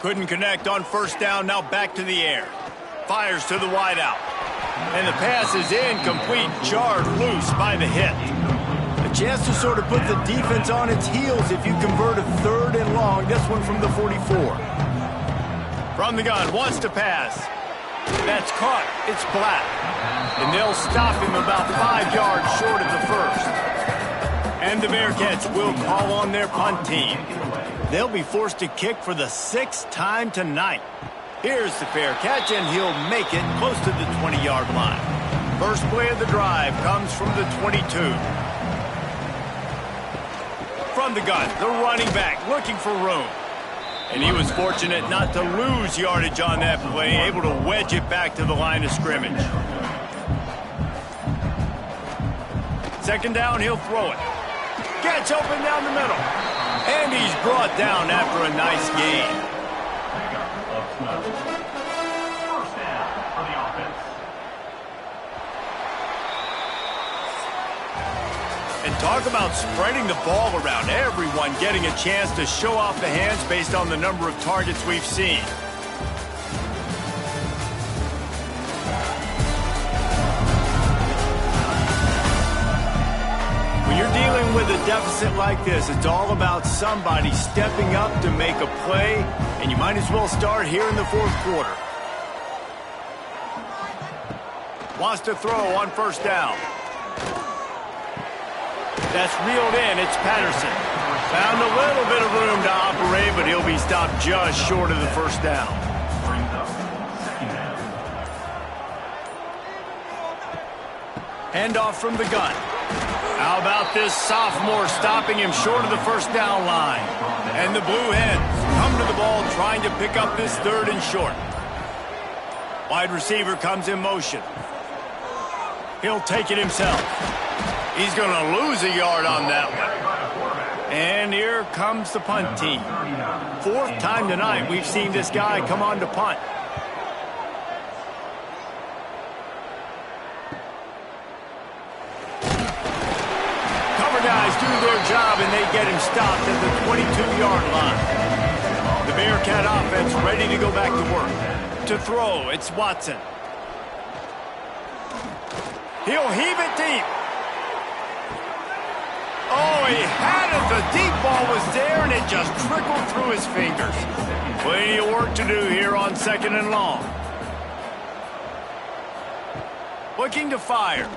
A: Couldn't connect on first down, now back to the air. Fires to the wideout. And the pass is incomplete, jarred loose by the hit. A chance to sort of put the defense on its heels if you convert a third and long. This one from the 44. From the gun, wants to pass. That's caught. It's Black. And they'll stop him about 5 yards short of the first. And the Bearcats will call on their punt team. They'll be forced to kick for the 6th time tonight. Here's the fair catch, and he'll make it close to the 20-yard line. First play of the drive comes from the 22. From the gun, the running back looking for room. And he was fortunate not to lose yardage on that play, able to wedge it back to the line of scrimmage. Second down, he'll throw it. Gets open down the middle. And he's brought down after a nice gain.
D: First down for the offense.
A: And talk about spreading the ball around. Everyone getting a chance to show off the hands based on the number of targets we've seen. When you're dealing with a deficit like this, it's all about somebody stepping up to make a play, and you might as well start here in the fourth quarter. Wants to throw on first down. That's reeled in. It's Patterson. Found a little bit of room to operate, but he'll be stopped just short of the first down. Handoff from the gun. How about this sophomore stopping him short of the first down line? And the Blue Hens come to the ball trying to pick up this 3rd and short. Wide receiver comes in motion. He'll take it himself. He's going to lose a yard on that one. And here comes the punt team. 4th time tonight we've seen this guy come on to punt. Cover guys do their job and they get him stopped at the 22-yard line. The Bearcat offense ready to go back to work. To throw, it's Watson. He'll heave it deep. Oh, he had it. The deep ball was there, and it just trickled through his fingers. Plenty of work to do here on 2nd and long. Looking to fire.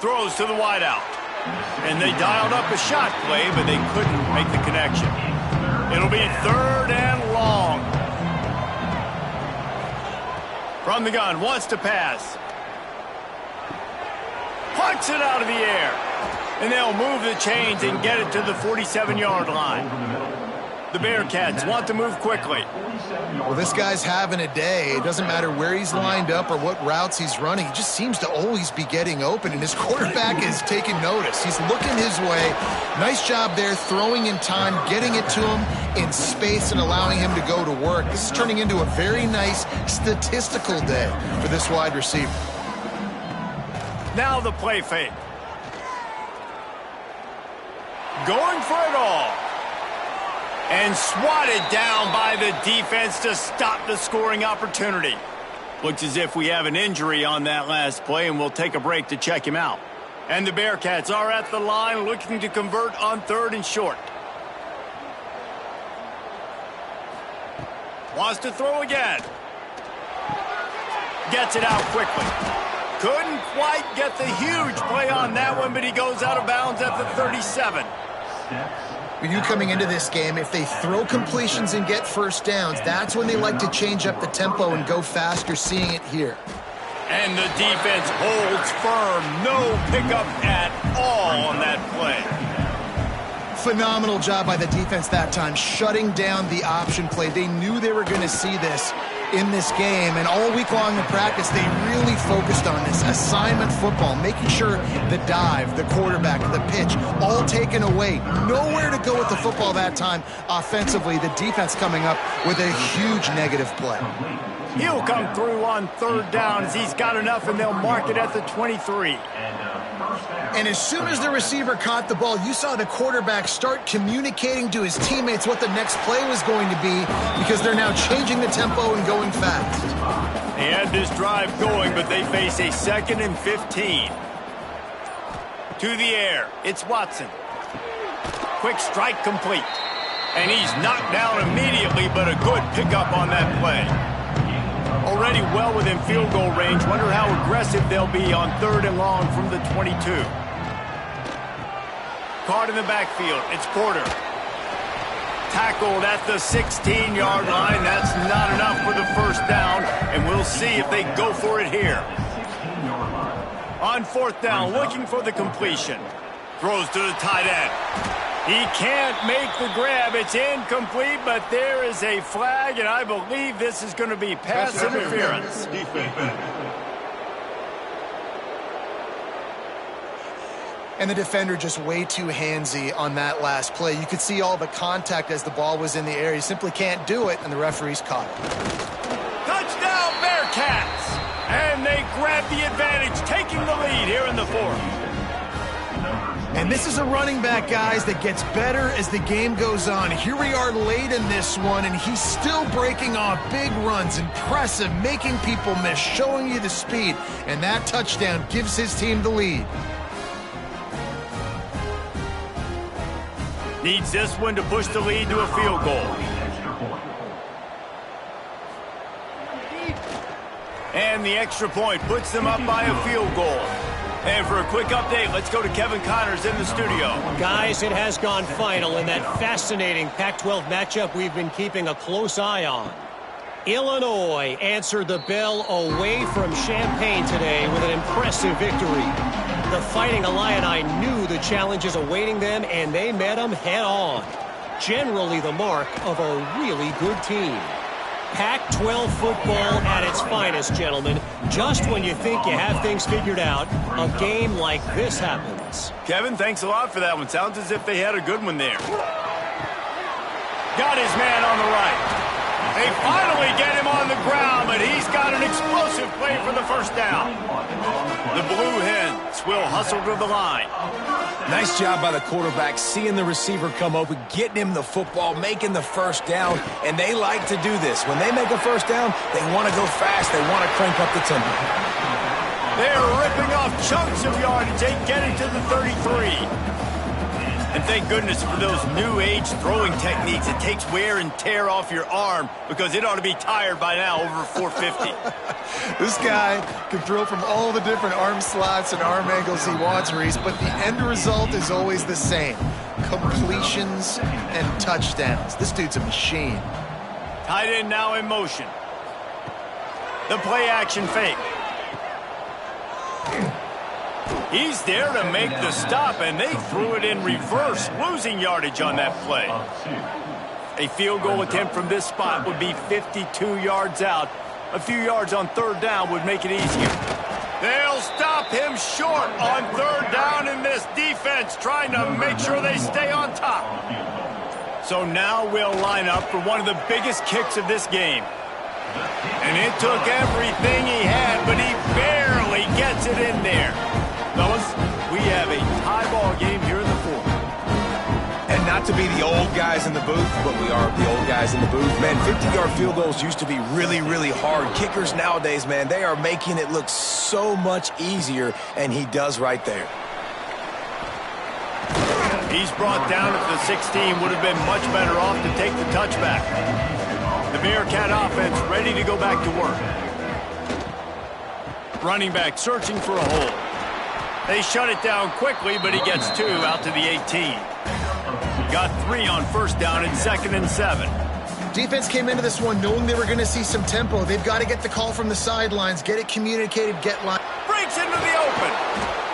A: Throws to the wideout. And they dialed up a shot play, but they couldn't make the connection. It'll be 3rd and long. From the gun, wants to pass. Punts it out of the air. And they'll move the chains and get it to the 47-yard line. The Bearcats want to move quickly.
C: Well, this guy's having a day. It doesn't matter where he's lined up or what routes he's running. He just seems to always be getting open, and his quarterback is taking notice. He's looking his way. Nice job there, throwing in time, getting it to him in space and allowing him to go to work. This is turning into a very nice statistical day for this wide receiver.
A: Now the play fake. Going for it all. And swatted down by the defense to stop the scoring opportunity. Looks as if we have an injury on that last play, and we'll take a break to check him out. And the Bearcats are at the line looking to convert on 3rd and short. Wants to throw again. Gets it out quickly. Couldn't quite get the huge play on that one, but he goes out of bounds at the 37.
C: When you coming into this game, if they throw completions and get first downs, that's when they like to change up the tempo and go fast. You're seeing it here.
A: And the defense holds firm. No pickup at all on that play.
C: Phenomenal job by the defense that time, shutting down the option play. They knew they were going to see this in this game, and all week long in practice, they really focused on this assignment football, making sure the dive, the quarterback, the pitch, all taken away. Nowhere to go with the football that time offensively. The defense coming up with a huge negative play.
A: He'll come through on 3rd down as he's got enough, and they'll mark it at the 23.
C: And as soon as the receiver caught the ball, you saw the quarterback start communicating to his teammates what the next play was going to be, because they're now changing the tempo and going fast.
A: They had this drive going, but they face a 2nd and 15. To the air, it's Watson. Quick strike complete. And he's knocked down immediately, but a good pickup on that play. Already well within field goal range. Wonder how aggressive they'll be on 3rd and long from the 22. Caught in the backfield. It's Porter. Tackled at the 16-yard line. That's not enough for the first down, and we'll see if they go for it here. On 4th down, looking for the completion. Throws to the tight end. He can't make the grab. It's incomplete, but there is a flag, and I believe this is going to be pass interference.
C: And the defender just way too handsy on that last play. You could see all the contact as the ball was in the air. He simply can't do it, and the referee's caught it.
A: Touchdown, Bearcats! And they grab the advantage, taking the lead here in the 4th.
C: And this is a running back, guys, that gets better as the game goes on. Here we are late in this one, and he's still breaking off big runs. Impressive, making people miss, showing you the speed. And that touchdown gives his team the lead.
A: Needs this one to push the lead to a field goal. And the extra point puts them up by a field goal. And for a quick update, let's go to Kevin Connors in the studio.
E: Guys, it has gone final in that fascinating Pac-12 matchup we've been keeping a close eye on. Illinois answered the bell away from Champaign today with an impressive victory. The Fighting Illini knew the challenges awaiting them, and they met them head-on. Generally the mark of a really good team. Pac-12 football at its finest, gentlemen. Just when you think you have things figured out, a game like this happens.
A: Kevin, thanks a lot for that one. Sounds as if they had a good one there. Got his man on the right. They finally get him on the ground, but he's got an explosive play for the first down. The Blue Hens will hustle to the line.
B: Nice job by the quarterback, seeing the receiver come open, getting him the football, making the first down, and they like to do this. When they make a first down, they want to go fast. They want to crank up the tempo.
A: They're ripping off chunks of yardage. They get it to the 33. And thank goodness for those new age throwing techniques. It takes wear and tear off your arm because it ought to be tired by now over 450.
C: This guy can throw from all the different arm slots and arm angles he wants, Reese, but the end result is always the same. Completions and touchdowns. This dude's a machine.
A: Tight end now in motion. The play action fake. He's there to make the stop, and they threw it in reverse, losing yardage on that play. A field goal attempt from this spot would be 52 yards out. A few yards on third down would make it easier. They'll stop him short on third down in this defense, trying to make sure they stay on top. So now we'll line up for one of the biggest kicks of this game. And it took everything he had, but he barely gets it in there. Fellas, we have a tie ball game here in the fourth.
B: And not to be the old guys in the booth, but we are the old guys in the booth. Man, 50-yard field goals used to be really, really hard. Kickers nowadays, man, they are making it look so much easier, and he does right there.
A: He's brought down at the 16. Would have been much better off to take the touchback. The Bearcat offense ready to go back to work. Running back searching for a hole. They shut it down quickly, but he gets 2 out to the 18. Got 3 on first down and 2nd and 7.
C: Defense came into this one knowing they were going to see some tempo. They've got to get the call from the sidelines, get it communicated, get line.
A: Breaks into the open.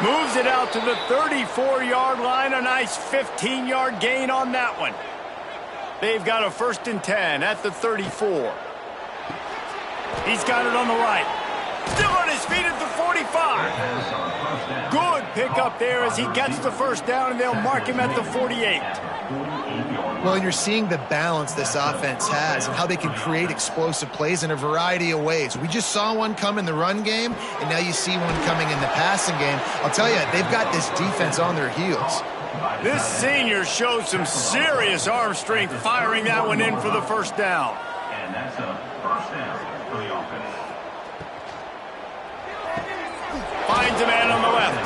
A: Moves it out to the 34-yard line. A nice 15-yard gain on that one. They've got a 1st and 10 at the 34. He's got it on the right. Still on his feet at the 45. Good pickup there as he gets the first down, and they'll mark him at the 48.
C: Well, and you're seeing the balance this offense has and how they can create explosive plays in a variety of ways. We just saw one come in the run game, and now you see one coming in the passing game. I'll tell you, they've got this defense on their heels.
A: This senior showed some serious arm strength firing that one in for the first down.
D: And that's a first down for the offense.
A: Finds a man on the left.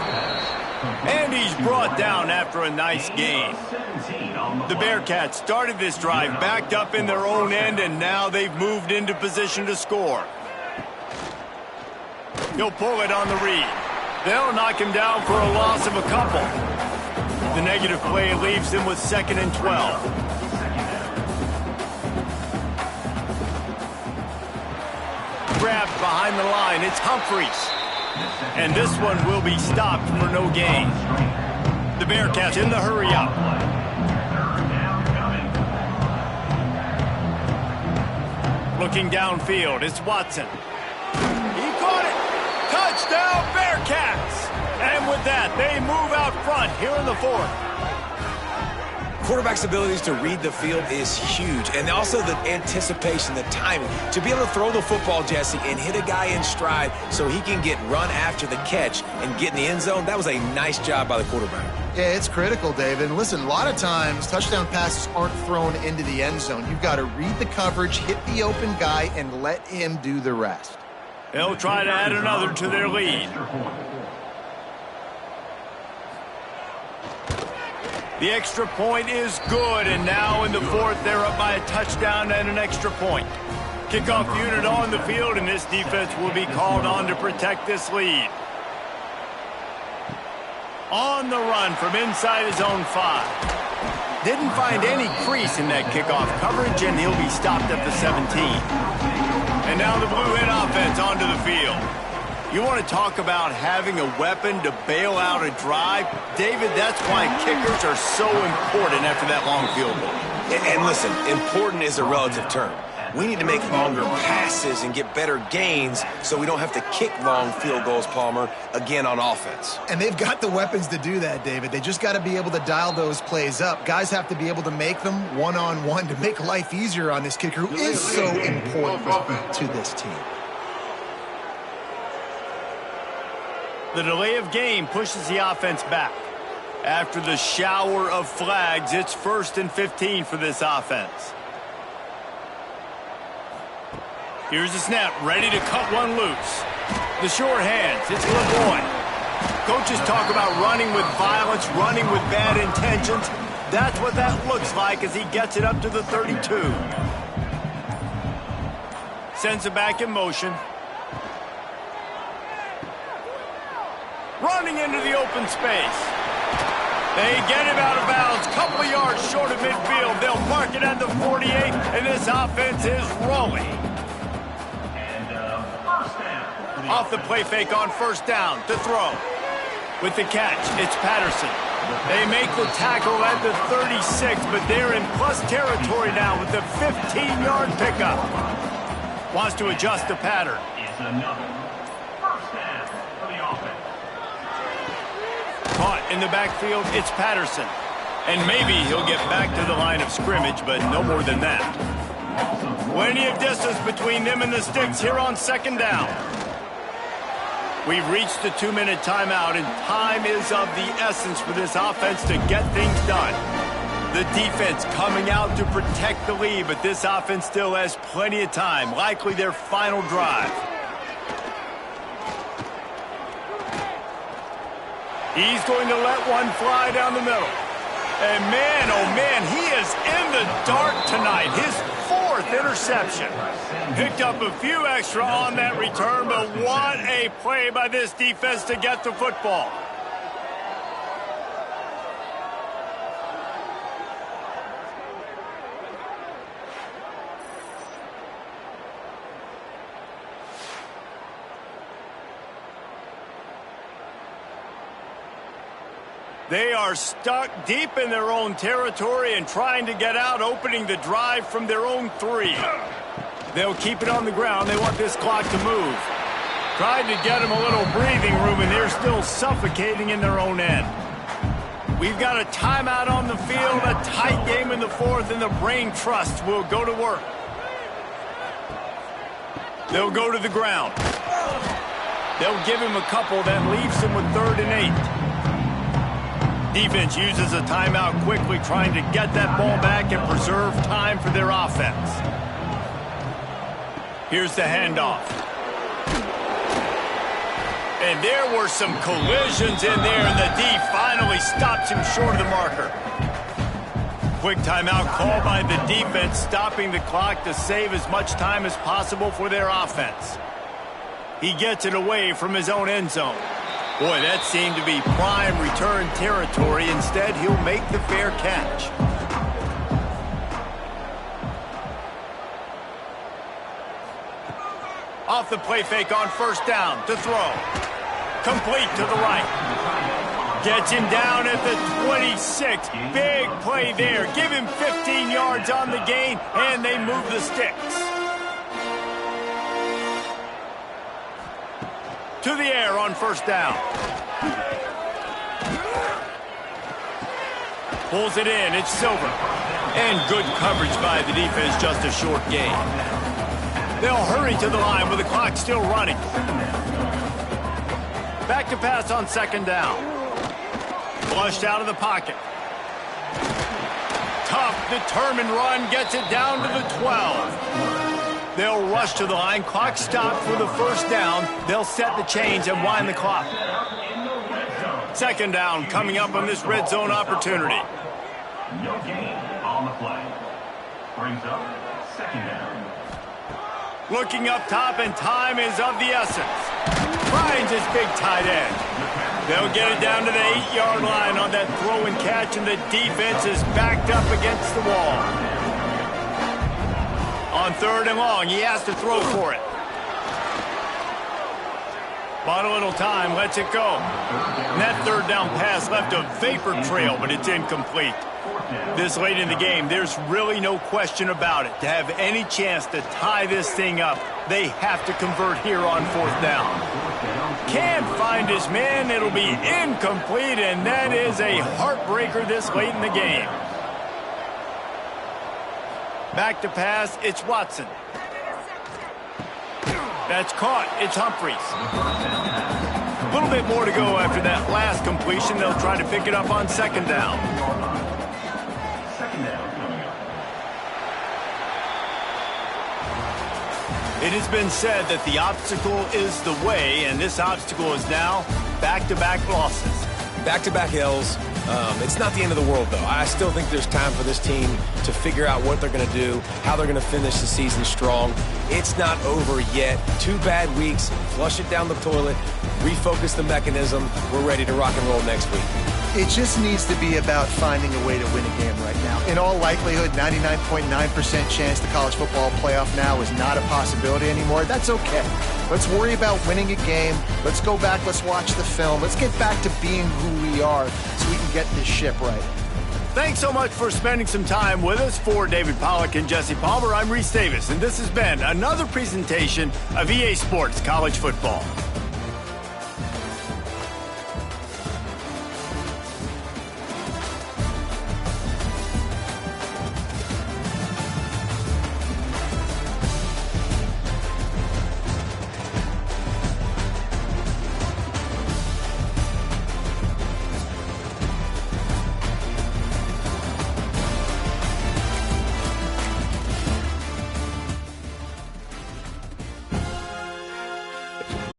A: And he's brought down after a nice gain. The Bearcats started this drive backed up in their own end, and now they've moved into position to score. He'll pull it on the read. They'll knock him down for a loss of a couple. The negative play leaves them with 2nd and 12. Grabbed behind the line. It's Humphreys. And this one will be stopped for no gain. The Bearcats in the hurry-up. Looking downfield, it's Watson. He caught it. Touchdown, Bearcats! And with that, they move out front here in the fourth.
B: Quarterback's abilities to read the field is huge, and also the anticipation, the timing. To be able to throw the football, Jesse, and hit a guy in stride so he can get run after the catch and get in the end zone, that was a nice job by the quarterback.
C: Yeah, it's critical, David. And listen, a lot of times, touchdown passes aren't thrown into the end zone. You've got to read the coverage, hit the open guy, and let him do the rest.
A: They'll try to add another to their lead. The extra point is good, and now in the fourth, they're up by a touchdown and an extra point. Kickoff unit on the field, and this defense will be called on to protect this lead. On the run from inside his own 5. Didn't find any crease in that kickoff coverage, and he'll be stopped at the 17. And now the Blue Hen offense onto the field. You want to talk about having a weapon to bail out a drive? David, that's why kickers are so important after that long field goal.
B: And listen, important is a relative term. We need to make longer passes and get better gains so we don't have to kick long field goals, Palmer, again on offense.
C: And they've got the weapons to do that, David. They just got to be able to dial those plays up. Guys have to be able to make them one-on-one to make life easier on this kicker who is so important to this team.
A: The delay of game pushes the offense back. After the shower of flags, it's 1st and 15 for this offense. Here's the snap, ready to cut one loose. The short hands, it's LeBoy. Coaches talk about running with violence, running with bad intentions. That's what that looks like as he gets it up to the 32. Sends it back in motion. Running into the open space. They get him out of bounds, couple of yards short of midfield. They'll mark it at the 48, and this offense is rolling. Off the play fake on 1st down to throw. With the catch, it's Patterson. They make the tackle at the 36, but they're in plus territory now with the 15-yard pickup. Wants to adjust the pattern.
D: It's another 1st down for the offense.
A: Caught in the backfield, it's Patterson. And maybe he'll get back to the line of scrimmage, but no more than that. Plenty of distance between them and the sticks here on 2nd down. We've reached the 2-minute timeout, and time is of the essence for this offense to get things done. The defense coming out to protect the lead, but this offense still has plenty of time, likely their final drive. He's going to let one fly down the middle. And man, oh man, he is in the dark tonight. His 4th interception. Picked up a few extra on that return, but what a play by this defense to get the football. They are stuck deep in their own territory and trying to get out, opening the drive from their own 3. They'll keep it on the ground. They want this clock to move. Tried to get them a little breathing room, and they're still suffocating in their own end. We've got a timeout on the field, a tight game in the 4th, and the brain trust will go to work. They'll go to the ground. They'll give him a couple that leaves him with 3rd and 8. Defense uses a timeout quickly, trying to get that ball back and preserve time for their offense. Here's the handoff. And there were some collisions in there, and the D finally stops him short of the marker. Quick timeout called by the defense, stopping the clock to save as much time as possible for their offense. He gets it away from his own end zone. Boy, that seemed to be prime return territory. Instead, he'll make the fair catch. Off the play fake on 1st down to throw. Complete to the right. Gets him down at the 26. Big play there. Give him 15 yards on the gain, and they move the sticks. To the air on 1st down. Pulls it in. It's Silver. And good coverage by the defense, just a short gain. They'll hurry to the line with the clock still running. Back to pass on 2nd down. Flushed out of the pocket. Tough, determined run. Gets it down to the 12. They'll rush to the line. Clock stopped for the 1st down. They'll set the chains and wind the clock. 2nd down coming up on this red zone opportunity.
D: No gain on the play. Brings up 2nd down.
A: Looking up top, and time is of the essence. Finds his big tight end. They'll get it down to the 8-yard line on that throw and catch, and the defense is backed up against the wall. On 3rd and long, he has to throw for it. Bought a little time, lets it go. And that third down pass left a vapor trail, but it's incomplete. This late in the game, there's really no question about it. To have any chance to tie this thing up, they have to convert here on fourth down. Can't find his man. It'll be incomplete, and that is a heartbreaker this late in the game. Back to pass, it's Watson. That's caught. It's Humphries. A little bit more to go after that last completion. They'll try to pick it up on second down. It has been said that the obstacle is the way, and this obstacle is now back-to-back losses.
B: Back-to-back L's. It's not the end of the world, though. I still think there's time for this team to figure out what they're going to do, how they're going to finish the season strong. It's not over yet. 2 bad weeks. Flush it down the toilet. Refocus the mechanism. We're ready to rock and roll next week.
C: It just needs to be about finding a way to win a game right now. In all likelihood, 99.9% chance the college football playoff now is not a possibility anymore. That's okay. Let's worry about winning a game. Let's go back. Let's watch the film. Let's get back to being who we are so we can get this ship right.
A: Thanks so much for spending some time with us. For David Pollack and Jesse Palmer, I'm Reese Davis, and this has been another presentation of EA Sports College Football.